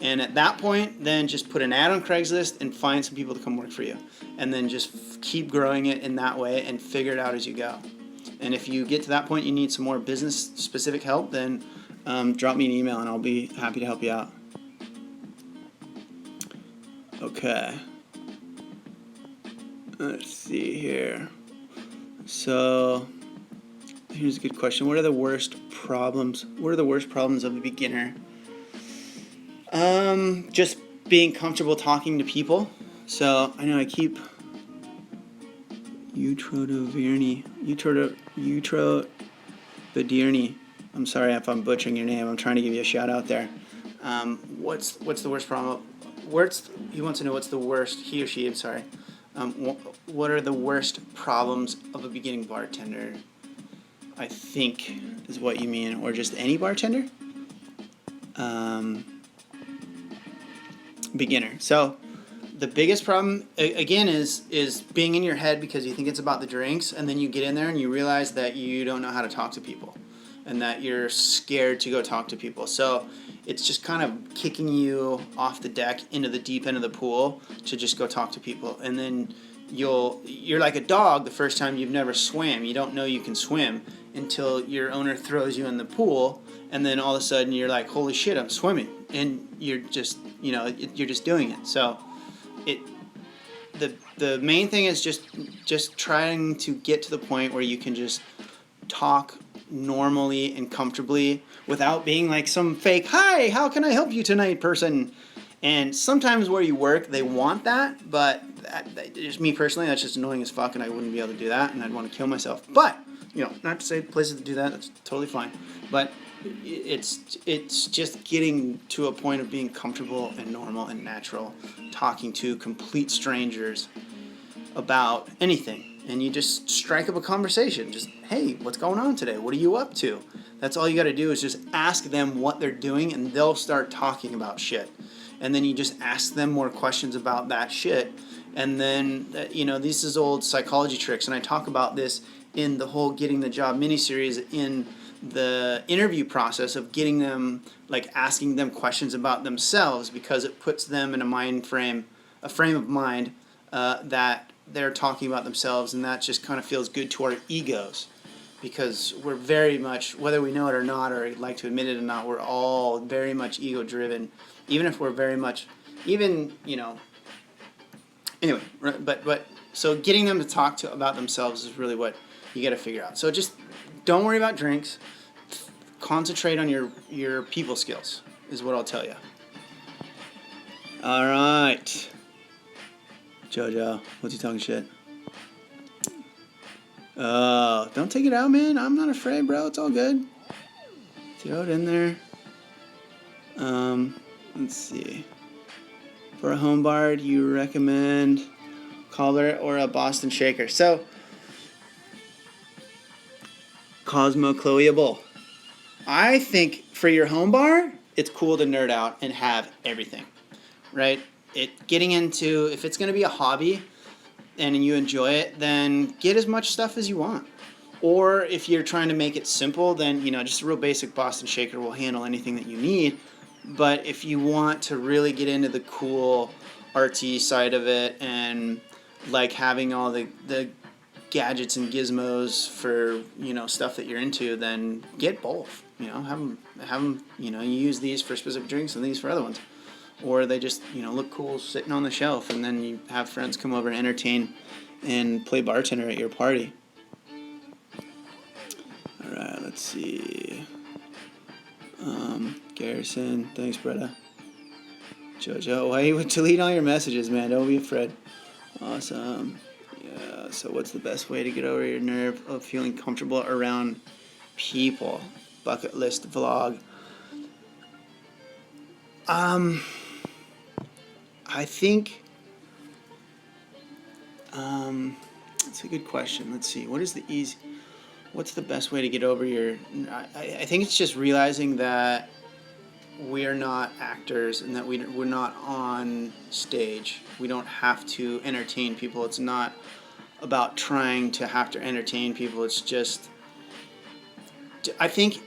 And at that point, then just put an ad on Craigslist and find some people to come work for you. And then just keep growing it in that way and figure it out as you go. And if you get to that point, you need some more business-specific help, then drop me an email and I'll be happy to help you out. Okay. Let's see here. So here's a good question. What are the worst problems of a beginner? Just being comfortable talking to people. So I know I keep Utrobadirni. I'm sorry if I'm butchering your name. I'm trying to give you a shout out there. What's the worst problem? He wants to know what's the worst. He or she. I'm sorry. What are the worst problems of a beginning bartender? I think is what you mean, or just any bartender. Beginner. So the biggest problem again is being in your head because you think it's about the drinks, and then you get in there and you realize that you don't know how to talk to people, and that you're scared to go talk to people. So it's just kind of kicking you off the deck into the deep end of the pool to just go talk to people, and then you're like a dog the first time you've never swam. You don't know you can swim until your owner throws you in the pool, and then all of a sudden you're like, holy shit, I'm swimming, and you're just you're just doing it. So the main thing is just trying to get to the point where you can just talk normally and comfortably without being like some fake, hi, how can I help you tonight person. And sometimes where you work, they want that, but just me personally, that's just annoying as fuck, and I wouldn't be able to do that, and I'd want to kill myself. But, not to say places to do that, that's totally fine. But it's just getting to a point of being comfortable and normal and natural, talking to complete strangers about anything. And you just strike up a conversation. Just, hey, what's going on today? What are you up to? That's all you got to do is just ask them what they're doing, and they'll start talking about shit. And then you just ask them more questions about that shit. And then, this is old psychology tricks. And I talk about this in the whole Getting the Job miniseries in the interview process of getting them, like asking them questions about themselves, because it puts them in a frame of mind that they're talking about themselves, and that just kind of feels good to our egos, because we're very much, whether we know it or not, or like to admit it or not, we're all very much ego driven, even if we're very much, even, you know, anyway, but so getting them to talk to about themselves is really what you got to figure out. So just don't worry about drinks. Concentrate on your people skills is what I'll tell you. All right. Jojo, what's he talking shit? Don't take it out, man. I'm not afraid, bro. It's all good. Throw it in there. Let's see. For a home bar, do you recommend cobbler or a Boston shaker? So, Cosmo-cloyable. I think for your home bar, it's cool to nerd out and have everything, right? Getting into, if it's going to be a hobby and you enjoy it, then get as much stuff as you want. Or if you're trying to make it simple, then, you know, just a real basic Boston shaker will handle anything that you need. But if you want to really get into the cool artsy side of it and like having all the gadgets and gizmos for, you know, stuff that you're into, then get both. You know, have them, you know, you use these for specific drinks and these for other ones. Or they just, you know, look cool sitting on the shelf, and then you have friends come over and entertain and play bartender at your party. All right, let's see. Garrison, thanks, Bretta. Jojo, why you delete all your messages, man? Don't be afraid. Awesome. Yeah, so what's the best way to get over your nerve of feeling comfortable around people? Bucket list vlog. I think that's a good question. Let's see. What's the best way to get over your... I think it's just realizing that we're not actors and that we're not on stage. We don't have to entertain people. It's not about trying to have to entertain people. It's just... I think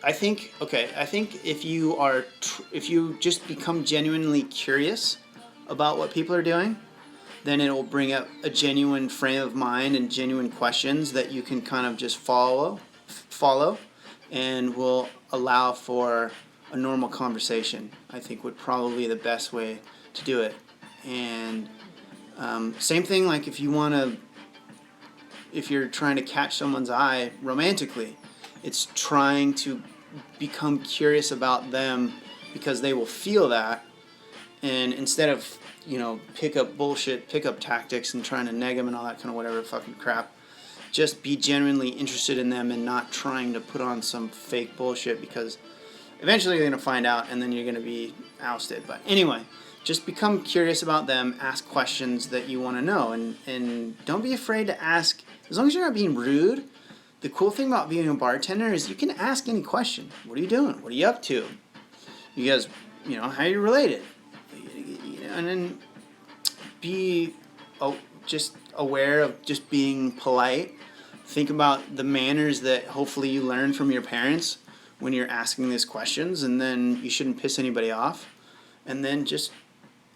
if you just become genuinely curious about what people are doing, then it will bring up a genuine frame of mind and genuine questions that you can kind of just follow, and will allow for a normal conversation. I think would probably be the best way to do it. And same thing, like if you're trying to catch someone's eye romantically, it's trying to become curious about them, because they will feel that. And instead of, you know, pickup tactics and trying to neg them and all that kind of whatever fucking crap, just be genuinely interested in them and not trying to put on some fake bullshit, because eventually you're going to find out and then you're going to be ousted. But anyway, just become curious about them, ask questions that you want to know, and don't be afraid to ask, as long as you're not being rude. The cool thing about being a bartender is you can ask any question. What are you doing? What are you up to? You guys, you know, how are you related? And then be just aware of just being polite. Think about the manners that hopefully you learn from your parents when you're asking these questions, and then you shouldn't piss anybody off. And then just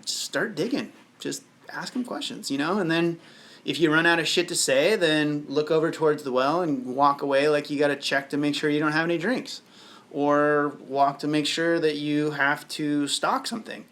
start digging. Just ask them questions, you know? And then if you run out of shit to say, then look over towards the well and walk away like you got to check to make sure you don't have any drinks. Or walk to make sure that you have to stock something.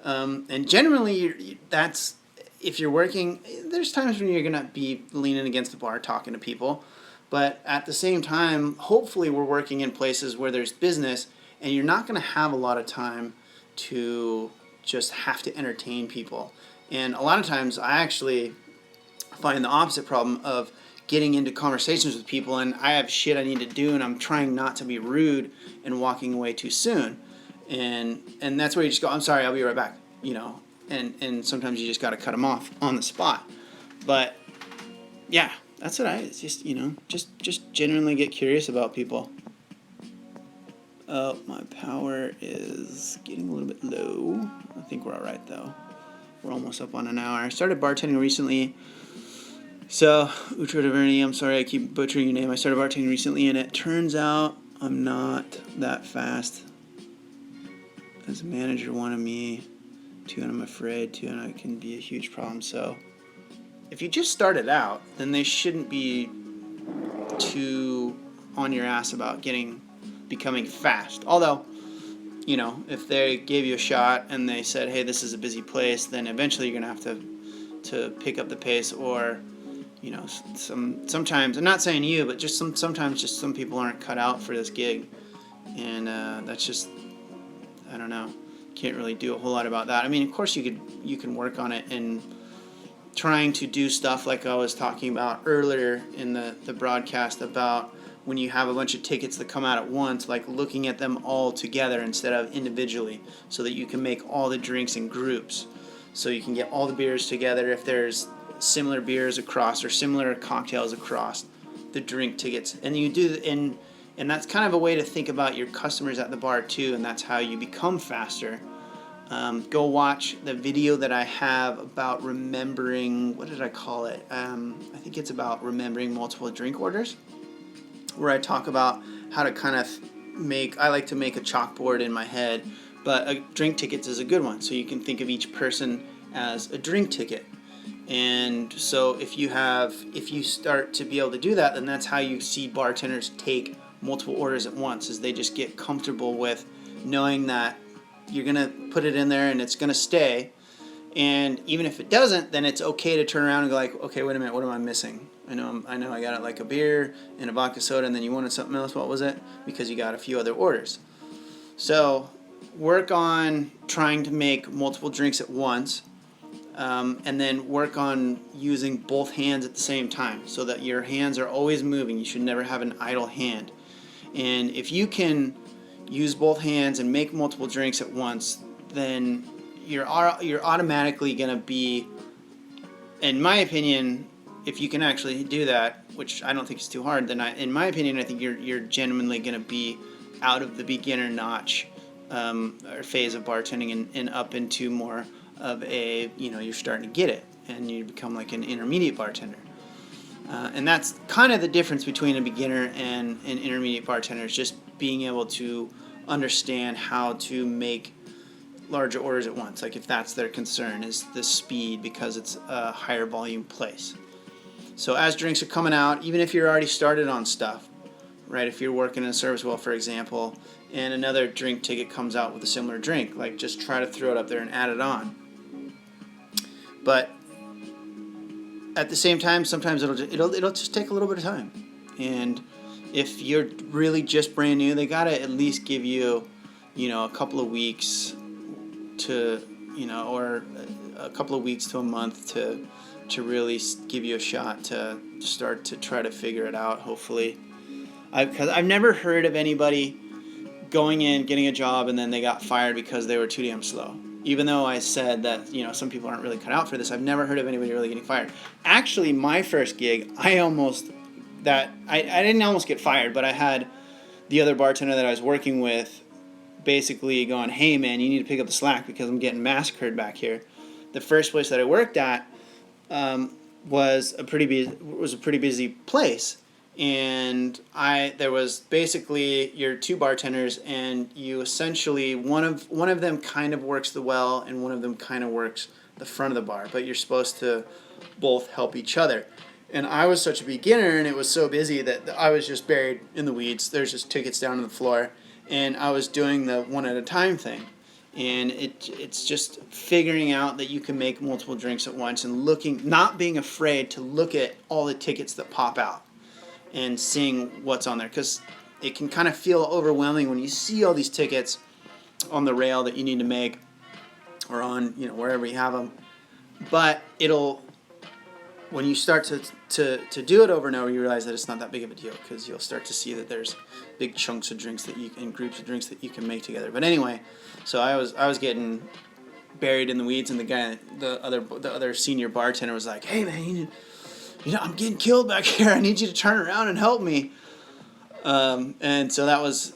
And generally, that's, if you're working, there's times when you're going to be leaning against the bar talking to people. But at the same time, hopefully we're working in places where there's business, and you're not going to have a lot of time to just have to entertain people. And a lot of times I actually find the opposite problem of getting into conversations with people, and I have shit I need to do, and I'm trying not to be rude and walking away too soon. And that's where you just go, I'm sorry, I'll be right back, you know. And sometimes you just got to cut them off on the spot. But yeah, that's what it's just, you know, just genuinely get curious about people. Oh, my power is getting a little bit low. I think we're all right, though. We're almost up on an hour. I started bartending recently. So, Utra Taverni, I'm sorry I keep butchering your name. I started bartending recently, and it turns out I'm not that fast. As a manager wanted me to, and I'm afraid to, and it can be a huge problem. So, if you just started out, then they shouldn't be too on your ass about becoming fast. Although, you know, if they gave you a shot and they said, hey, this is a busy place, then eventually you're going to have to pick up the pace. Or, you know, sometimes, I'm not saying you, but just sometimes just some people aren't cut out for this gig. And that's just, I don't know, can't really do a whole lot about that. I mean, of course you can work on it and trying to do stuff like I was talking about earlier in the broadcast about when you have a bunch of tickets that come out at once, like looking at them all together instead of individually, so that you can make all the drinks in groups. So you can get all the beers together if there's similar beers across or similar cocktails across the drink tickets. And you do, and that's kind of a way to think about your customers at the bar too, and that's how you become faster. Go watch the video that I have about remembering, what did I call it? I think it's about remembering multiple drink orders, where I talk about how to kind of I like to make a chalkboard in my head, but a drink tickets is a good one. So you can think of each person as a drink ticket. And so if you start to be able to do that, then that's how you see bartenders take multiple orders at once, is they just get comfortable with knowing that you're going to put it in there and it's going to stay. And even if it doesn't, then it's okay to turn around and go like, okay, wait a minute, what am I missing? I know I got it like a beer and a vodka soda, and then you wanted something else. What was it? Because you got a few other orders. So work on trying to make multiple drinks at once, and then work on using both hands at the same time so that your hands are always moving. You should never have an idle hand. And if you can use both hands and make multiple drinks at once, then you're automatically going to be, in my opinion, if you can actually do that, which I don't think is too hard, then in my opinion, I think you're genuinely going to be out of the beginner notch or phase of bartending and up into more of a, you know, you're starting to get it and you become like an intermediate bartender. And that's kind of the difference between a beginner and an intermediate bartender, is just being able to understand how to make larger orders at once. Like if that's their concern, is the speed, because it's a higher volume place. So as drinks are coming out, even if you're already started on stuff, right? If you're working in a service well, for example, and another drink ticket comes out with a similar drink, like just try to throw it up there and add it on. But at the same time, sometimes it'll just take a little bit of time. And if you're really just brand new, they gotta at least give you, you know, a couple of weeks to, you know, or a couple of weeks to a month to really give you a shot to start to try to figure it out, hopefully. Because I've never heard of anybody going in, getting a job, and then they got fired because they were too damn slow. Even though I said that, you know, some people aren't really cut out for this, I've never heard of anybody really getting fired. Actually, my first gig, I didn't almost get fired, but I had the other bartender that I was working with basically going, hey man, you need to pick up the slack because I'm getting massacred back here. The first place that I worked at was a pretty busy place, and there was basically your two bartenders, and you essentially one of them kind of works the well and one of them kind of works the front of the bar, but you're supposed to both help each other. And I was such a beginner, and it was so busy that I was just buried in the weeds. There's just tickets down on the floor, and I was doing the one at a time thing. And it's just figuring out that you can make multiple drinks at once and not being afraid to look at all the tickets that pop out and seeing what's on there. Because it can kind of feel overwhelming when you see all these tickets on the rail that you need to make, or on, you know, wherever you have them. But when you start to do it over and over, you realize that it's not that big of a deal, because you'll start to see that there's big chunks of drinks and groups of drinks that you can make together. But anyway, so I was getting buried in the weeds, and the other senior bartender was like, "Hey man, you know, I'm getting killed back here. I need you to turn around and help me." And so that was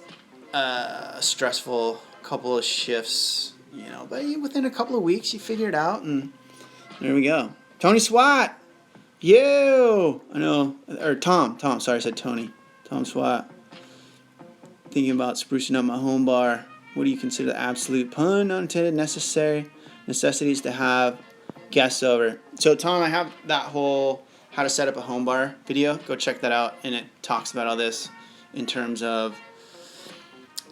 a stressful couple of shifts, you know. But within a couple of weeks, you figure it out, and there we go. Tony Swat. You! I know, or Tom, sorry, I said Tony. Tom Swat. Thinking about sprucing up my home bar. What do you consider the absolute pun? Unintended necessities to have guests over. So Tom, I have that whole how to set up a home bar video. Go check that out, and it talks about all this in terms of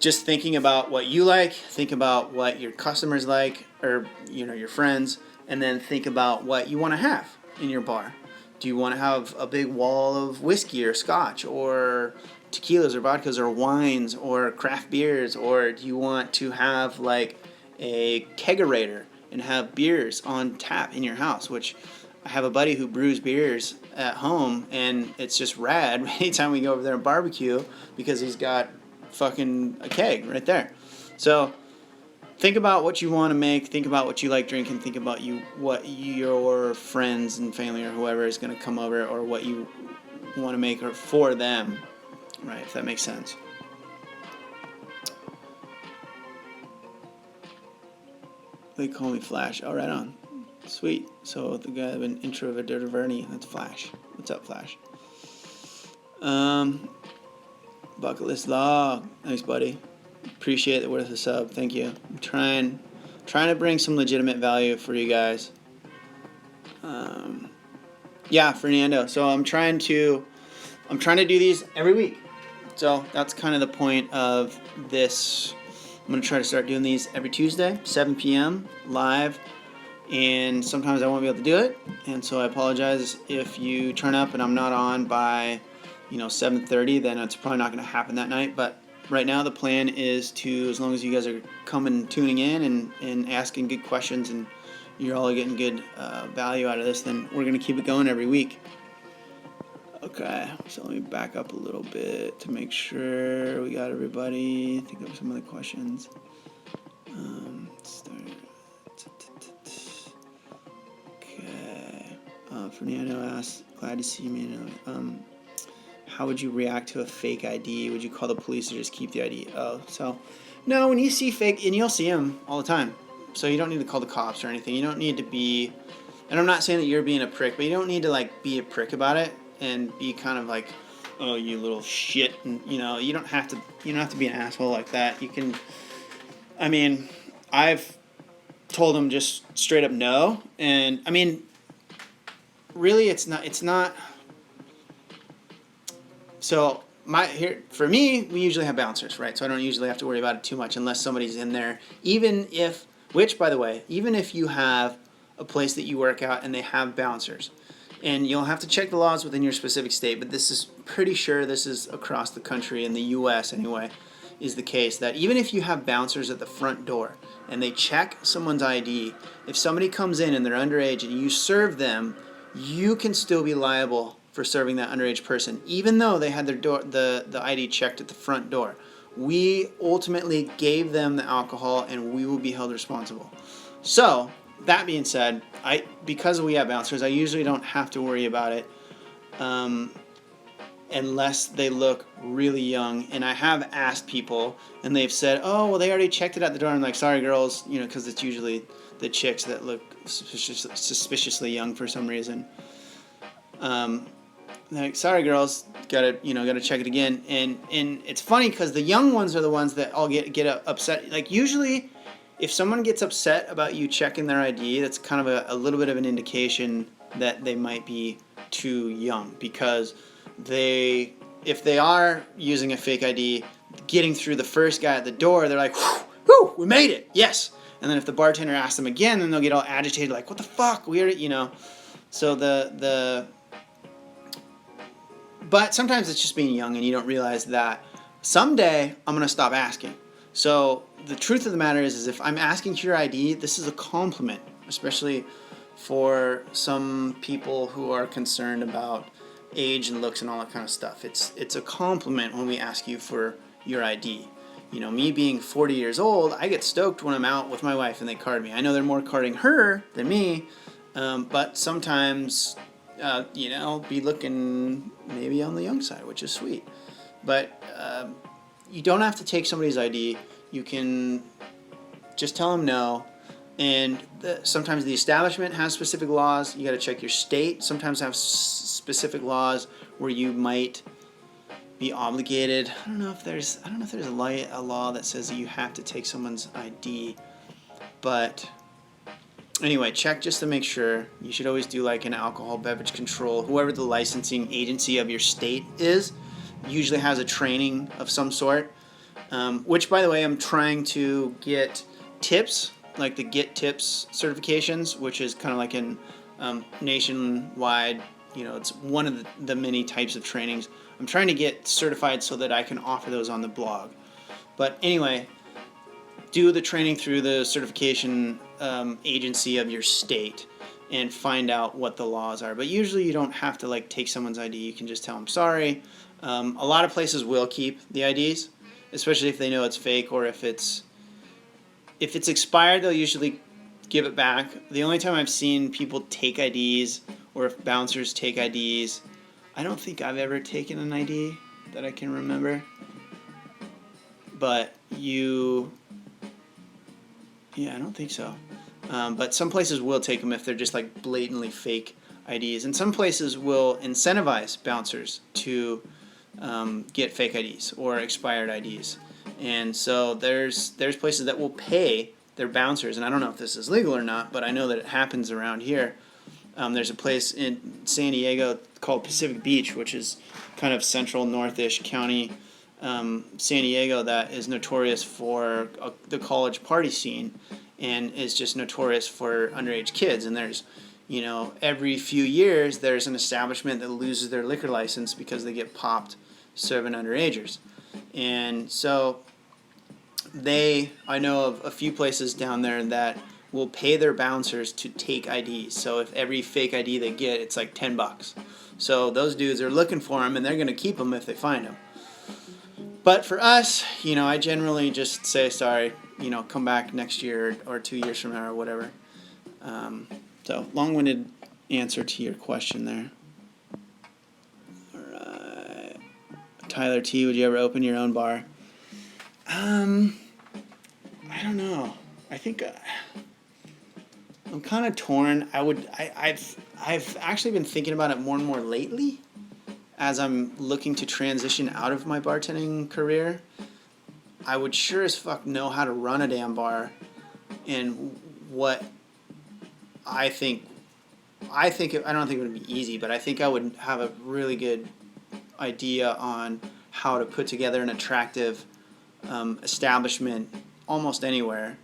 just thinking about what you like, think about what your customers like, or your friends, and then think about what you want to have in your bar. Do you want to have a big wall of whiskey or scotch or tequilas or vodkas or wines or craft beers, or do you want to have like a kegerator and have beers on tap in your house? Which I have a buddy who brews beers at home, and it's just rad anytime we go over there and barbecue because he's got fucking a keg right there. So think about what you want to make, think about what you like drinking, think about what your friends and family or whoever is going to come over, or what you want to make or for them, right, if that makes sense. They call me Flash. Oh, right on. Sweet. So the guy with an intro of a Dirty Vernie, that's Flash. What's up, Flash? Bucket list log. Thanks, buddy. Appreciate the worth of sub. Thank you. I'm trying to bring some legitimate value for you guys. Yeah, Fernando. So I'm trying to do these every week. So that's kind of the point of this. I'm going to try to start doing these every Tuesday, 7 p.m. live. And sometimes I won't be able to do it. And so I apologize if you turn up and I'm not on by 7:30, then it's probably not going to happen that night. But right now the plan is to, as long as you guys are tuning in and asking good questions, and you're all getting good value out of this, then we're going to keep it going every week. Okay, so let me back up a little bit to make sure we got everybody. Think of some of the questions. Okay. Fernando asks, glad to see you, man. How would you react to a fake ID? Would you call the police or just keep the ID? Oh, so no, when you see fake, and you'll see them all the time, so you don't need to call the cops or anything. You don't need to be, and I'm not saying that you're being a prick, but you don't need to like be a prick about it and be kind of like, oh, you little shit, and you don't have to be an asshole like that. You can, I mean, I've told them just straight up no, and I mean, really, it's not. So for me, we usually have bouncers, right? So I don't usually have to worry about it too much unless somebody's in there. Which, by the way, even if you have a place that you work out and they have bouncers, and you'll have to check the laws within your specific state, but this is pretty sure this is across the country, in the U.S. anyway, is the case that even if you have bouncers at the front door and they check someone's ID, if somebody comes in and they're underage and you serve them, you can still be liable for serving that underage person, even though they had the ID checked at the front door. We ultimately gave them the alcohol, and we will be held responsible. So, that being said, because we have bouncers, I usually don't have to worry about it unless they look really young. And I have asked people, and they've said, oh, well, they already checked it at the door. I'm like, sorry, girls, because it's usually the chicks that look suspiciously young for some reason. Like, sorry, girls, gotta check it again. And it's funny because the young ones are the ones that all get upset. Like, usually, if someone gets upset about you checking their ID, that's kind of a little bit of an indication that they might be too young, because if they are using a fake ID, getting through the first guy at the door, they're like, whew, we made it, yes. And then if the bartender asks them again, then they'll get all agitated, like, what the fuck, So but sometimes it's just being young, and you don't realize that someday I'm going to stop asking. So the truth of the matter is if I'm asking for your ID, this is a compliment, especially for some people who are concerned about age and looks and all that kind of stuff. It's a compliment when we ask you for your ID. Me being 40 years old, I get stoked when I'm out with my wife and they card me. I know they're more carding her than me, but sometimes, be looking maybe on the young side, which is sweet. But you don't have to take somebody's ID. You can just tell them no. And sometimes the establishment has specific laws. You got to check your state. Sometimes have specific laws where you might be obligated. I don't know if there's a law that says that you have to take someone's ID, but Anyway, check just to make sure. You should always do like an alcohol beverage control. Whoever the licensing agency of your state is usually has a training of some sort. Which, by the way, I'm trying to get tips, like the Get Tips certifications, which is kind of like an nationwide, it's one of the many types of trainings. I'm trying to get certified so that I can offer those on the blog. But anyway, do the training through the certification agency of your state and find out what the laws are. But usually you don't have to like take someone's ID. You can just tell them sorry. A lot of places will keep the IDs, especially if they know it's fake, or if it's expired, they'll usually give it back. The only time I've seen people take IDs, or if bouncers take IDs, I don't think I've ever taken an ID that I can remember. But I don't think so. But some places will take them if they're just like blatantly fake IDs. And some places will incentivize bouncers to get fake IDs or expired IDs. And so there's places that will pay their bouncers, and I don't know if this is legal or not, but I know that it happens around here. There's a place in San Diego called Pacific Beach, which is kind of central northish county San Diego, that is notorious for the college party scene, and is just notorious for underage kids. And there's, every few years there's an establishment that loses their liquor license because they get popped serving underagers. And so I know of a few places down there that will pay their bouncers to take IDs. So if every fake ID they get, it's like $10. So those dudes are looking for them, and they're going to keep them if they find them. But for us, I generally just say sorry, come back next year or 2 years from now or whatever. So long-winded answer to your question there. All right. Tyler T, would you ever open your own bar? I don't know. I think I'm kind of torn. I've actually been thinking about it more and more lately, as I'm looking to transition out of my bartending career. I would sure as fuck know how to run a damn bar, and what I don't think it would be easy, but I think I would have a really good idea on how to put together an attractive establishment almost anywhere,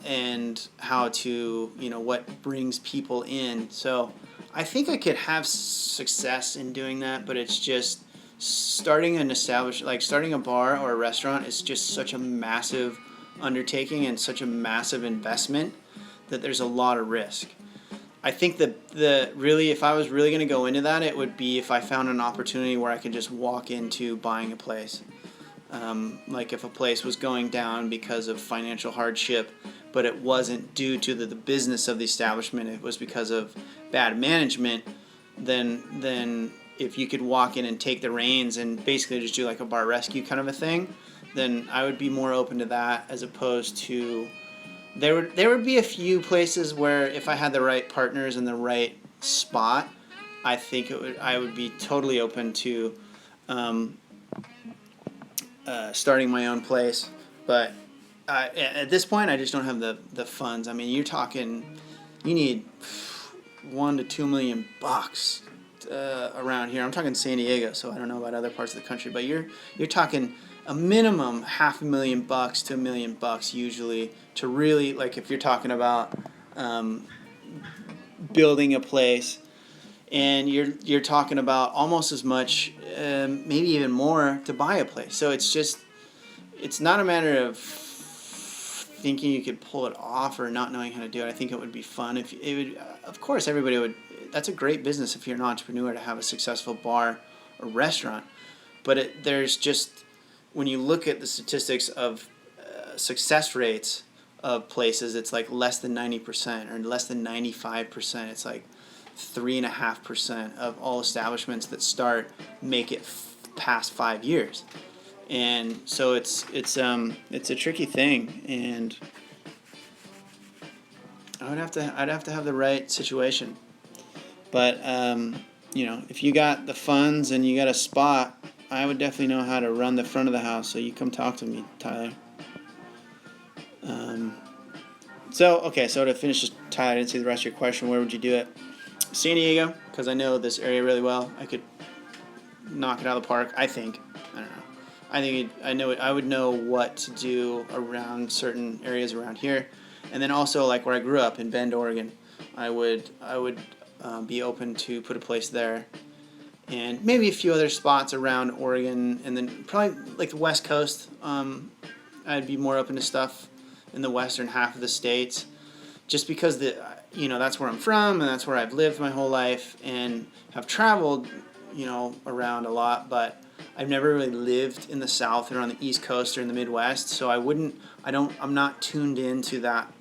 and how to, what brings people in. So I think I could have success in doing that, but it's just starting a bar or a restaurant is just such a massive undertaking and such a massive investment that there's a lot of risk. I think that if I was really going to go into that, it would be if I found an opportunity where I could just walk into buying a place. Like if a place was going down because of financial hardship, but it wasn't due to the business of the establishment, it was because of bad management, then if you could walk in and take the reins and basically just do like a bar rescue kind of a thing, then I would be more open to that, as opposed to there would be a few places where if I had the right partners in the right spot, I think I would be totally open to starting my own place. But at this point, I just don't have the funds. I mean, you need $1 to $2 million around here. I'm talking San Diego, so I don't know about other parts of the country, but you're talking a minimum $500,000 to $1 million usually to really, like, if you're talking about building a place, and you're talking about almost as much, maybe even more, to buy a place. So it's not a matter of thinking you could pull it off or not knowing how to do it. I think it would be fun if it would. Of course, everybody would. That's a great business if you're an entrepreneur, to have a successful bar or restaurant. But there's just, when you look at the statistics of success rates of places, it's like less than 90% or less than 95%. It's like 3.5% of all establishments that start make it past 5 years. And so it's a tricky thing, and I'd have to have the right situation. But if you got the funds and you got a spot, I would definitely know how to run the front of the house. So you come talk to me, Tyler. Okay, so to finish this, Tyler, I didn't see the rest of your question. Where would you do it? San Diego, because I know this area really well. I could knock it out of the park, I think. I don't know. I would know what to do around certain areas around here. And then also, like where I grew up in Bend, Oregon, I would be open to put a place there. And maybe a few other spots around Oregon, and then probably like the West Coast. I'd be more open to stuff in the western half of the states, just because that's where I'm from and that's where I've lived my whole life and have traveled, around a lot. But I've never really lived in the South or on the East Coast or in the Midwest, so I'm not tuned into that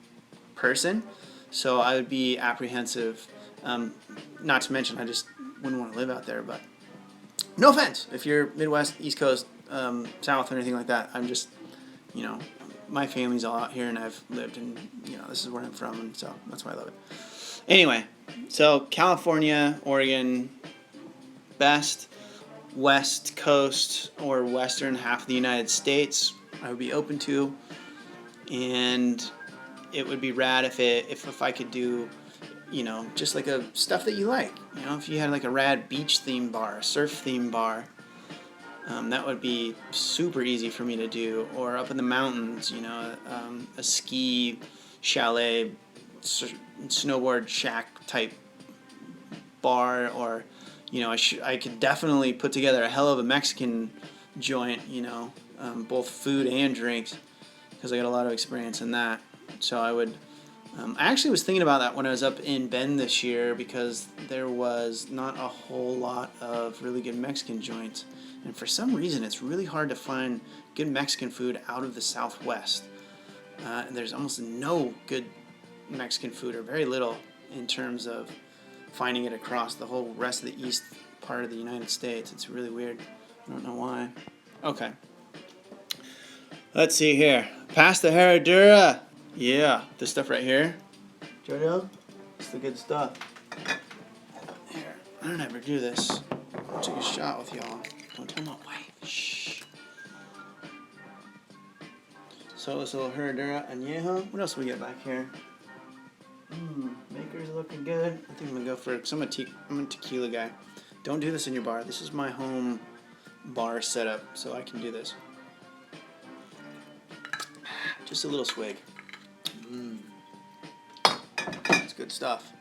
person, so I would be apprehensive. Not to mention, I just wouldn't want to live out there. But no offense if you're Midwest, East Coast, South, or anything like that. I'm just, my family's all out here, and I've lived, and this is where I'm from, and so that's why I love it. Anyway, so California, Oregon, best West Coast or western half of the United States, I would be open to, and it would be rad if I could do, just like a stuff that you like. If you had like a rad beach theme bar, a surf theme bar, that would be super easy for me to do. Or up in the mountains, a ski chalet, snowboard shack type bar, or I could definitely put together a hell of a Mexican joint, both food and drinks, because I got a lot of experience in that. So I would. I actually was thinking about that when I was up in Bend this year, because there was not a whole lot of really good Mexican joints. And for some reason, it's really hard to find good Mexican food out of the Southwest. And there's almost no good Mexican food, or very little, in terms of finding it across the whole rest of the east part of the United States. It's really weird. I don't know why. Okay. Let's see here. Pass the Herradura. Yeah, this stuff right here. Jojo, it's the good stuff. Here, I don't ever do this. I'll take a shot with y'all. Don't tell my wife. Shh. So this little Herradura Añejo. What else we get back here? Maker's looking good. I think I'm gonna go for it, because I'm a tequila guy. Don't do this in your bar. This is my home bar setup, so I can do this. Just a little swig. That's good stuff.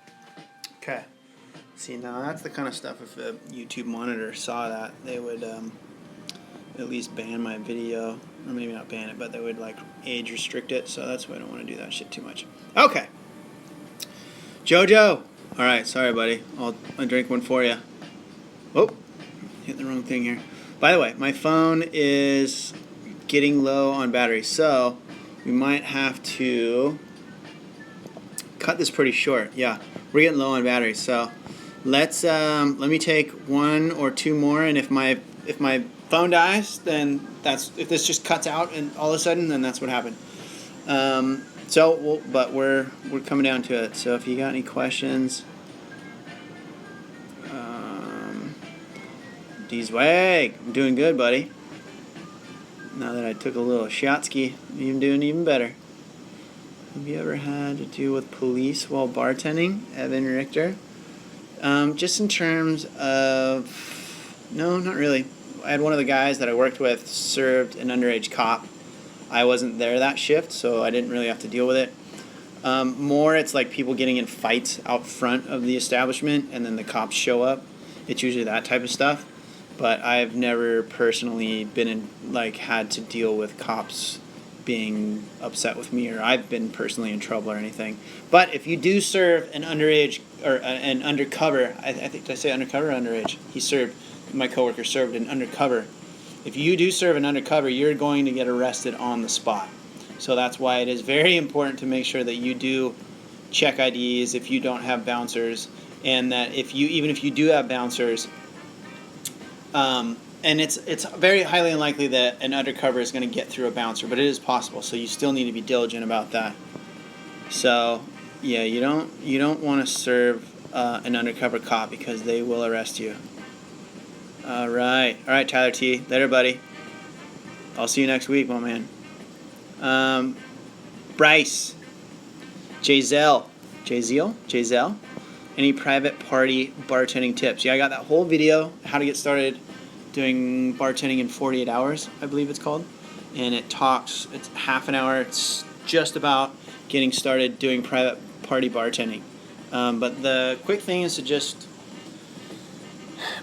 Okay. See, now that's the kind of stuff, if a YouTube monitor saw that, they would at least ban my video. Or maybe not ban it, but they would age restrict it. So that's why I don't want to do that shit too much. Okay. Jojo. All right. Sorry, buddy. I'll drink one for you. Oh, hit the wrong thing here. By the way, my phone is getting low on battery, so we might have to cut this pretty short. Yeah, we're getting low on battery, so let's let me take one or two more, and if my phone dies, then if this just cuts out and all of a sudden, then that's what happened. But we're coming down to it. So if you got any questions, D-Swag, I'm doing good, buddy. Now that I took a little shotski, I'm doing even better. Have you ever had to deal with police while bartending, Evan Richter? Just in terms of, no, not really. I had one of the guys that I worked with served an underage cop. I wasn't there that shift, so I didn't really have to deal with it. More, it's like people getting in fights out front of the establishment, and then the cops show up. It's usually that type of stuff. But I've never personally had to deal with cops being upset with me, or I've been personally in trouble or anything. But if you do serve an underage or an undercover, I think, did I say undercover or underage? My coworker served an undercover. If you do serve an undercover, you're going to get arrested on the spot. So that's why it is very important to make sure that you do check IDs if you don't have bouncers, and that even if you do have bouncers, and it's very highly unlikely that an undercover is going to get through a bouncer, but it is possible. So you still need to be diligent about that. So yeah, you don't want to serve an undercover cop, because they will arrest you. All right, Tyler T. Later, buddy. I'll see you next week, my man. Bryce. Jazel, any private party bartending tips? Yeah, I got that whole video, how to get started doing bartending in 48 hours, I believe it's called. And it's half an hour. It's just about getting started doing private party bartending. But the quick thing is to just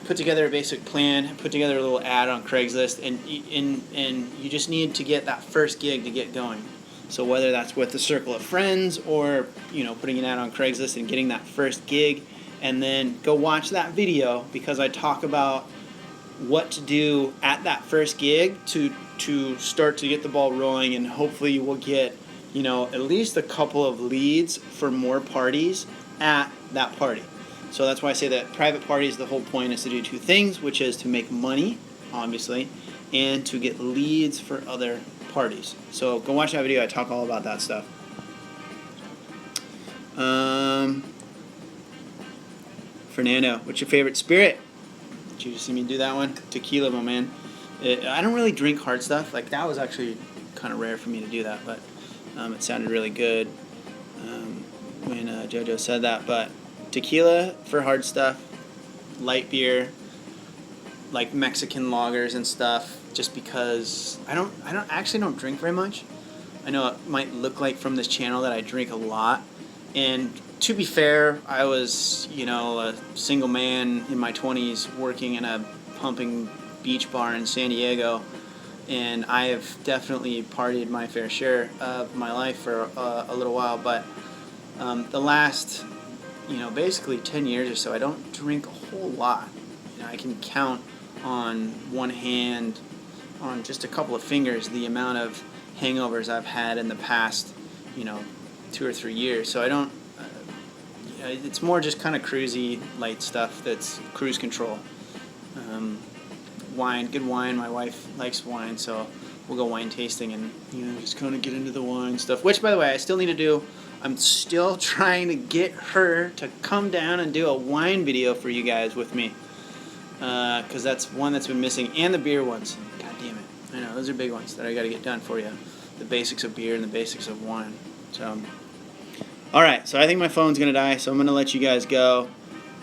put together a basic plan, put together a little ad on Craigslist, and you just need to get that first gig to get going. So whether that's with a circle of friends or, you know, putting an ad on Craigslist and getting that first gig, and then go watch that video because I talk about what to do at that first gig to start to get the ball rolling, and hopefully you will get, you know, at least a couple of leads for more parties at that party. So that's why I say that private parties, the whole point is to do two things, which is to make money, obviously, and to get leads for other parties. So go watch that video. I talk all about that stuff. Fernando, what's your favorite spirit? Did you just see me do that one? Tequila, my man. I don't really drink hard stuff. Like, that was actually kind of rare for me to do that, but it sounded really good when JoJo said that. But tequila for hard stuff, light beer, like Mexican lagers and stuff, just because I don't drink very much. I know it might look like from this channel that I drink a lot, and to be fair, I was, you know, a single man in my 20s working in a pumping beach bar in San Diego, and I have definitely partied my fair share of my life for a little while, but the last, you know, basically 10 years or so, I don't drink a whole lot. You know, I can count on one hand, on just a couple of fingers, the amount of hangovers I've had in the past, you know, 2 or 3 years. So I don't, it's more just kind of cruisy, light stuff that's cruise control. Wine, good wine. My wife likes wine, so we'll go wine tasting and, you know, just kind of get into the wine stuff. Which, by the way, I still need to do. I'm still trying to get her to come down and do a wine video for you guys with me, because that's one that's been missing, and the beer ones. God damn it! I know those are big ones that I got to get done for you. The basics of beer and the basics of wine. So, all right. So I think my phone's gonna die, so I'm gonna let you guys go.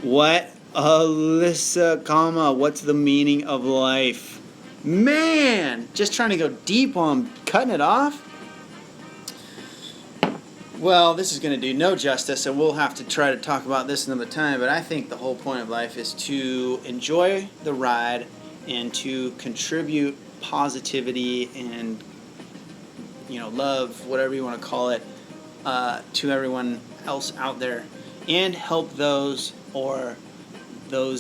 What, Alyssa, what's the meaning of life? Man, just trying to go deep while I'm cutting it off. Well, this is going to do no justice, and we'll have to try to talk about this another time, but I think the whole point of life is to enjoy the ride and to contribute positivity and, you know, love, whatever you want to call it, to everyone else out there, and help those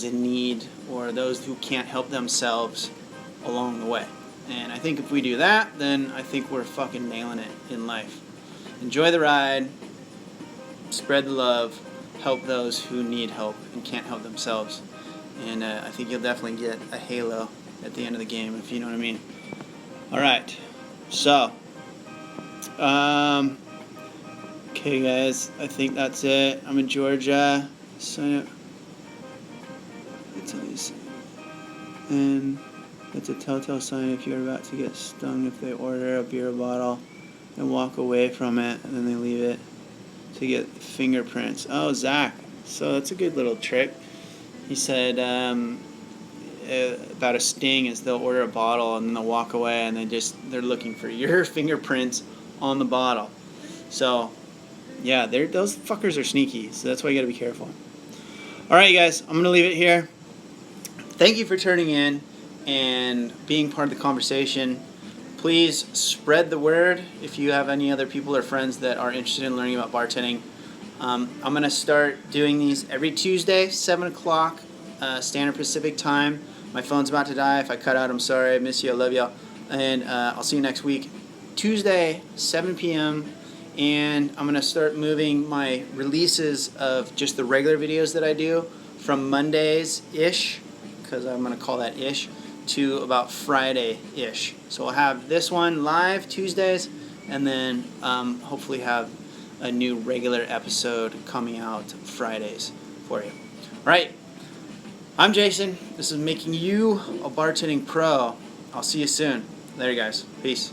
in need or those who can't help themselves along the way. And I think if we do that, then I think we're fucking nailing it in life. Enjoy the ride, spread the love, help those who need help and can't help themselves. And I think you'll definitely get a halo at the end of the game, if you know what I mean. Alright, so, okay guys, I think that's it. I'm in Georgia. Sign up. And it's a telltale sign if you're about to get stung if they order a beer bottle and walk away from it, and then they leave it to get fingerprints. Oh, Zach. So that's a good little trick. He said about a sting is they'll order a bottle and then they'll walk away and they're looking for your fingerprints on the bottle. So, yeah, those fuckers are sneaky. So that's why you got to be careful. All right, you guys. I'm going to leave it here. Thank you for turning in and being part of the conversation. Please spread the word if you have any other people or friends that are interested in learning about bartending. I'm going to start doing these every Tuesday, 7 o'clock, Standard Pacific Time. My phone's about to die. If I cut out, I'm sorry. I miss you. I love y'all. And I'll see you next week. Tuesday, 7 p.m. And I'm going to start moving my releases of just the regular videos that I do from Mondays-ish, because I'm going to call that ish, to about Friday-ish. So we'll have this one live Tuesdays, and then hopefully have a new regular episode coming out Fridays for you. All right, I'm Jason. This is Making You a Bartending Pro. I'll see you soon. Later, guys. Peace.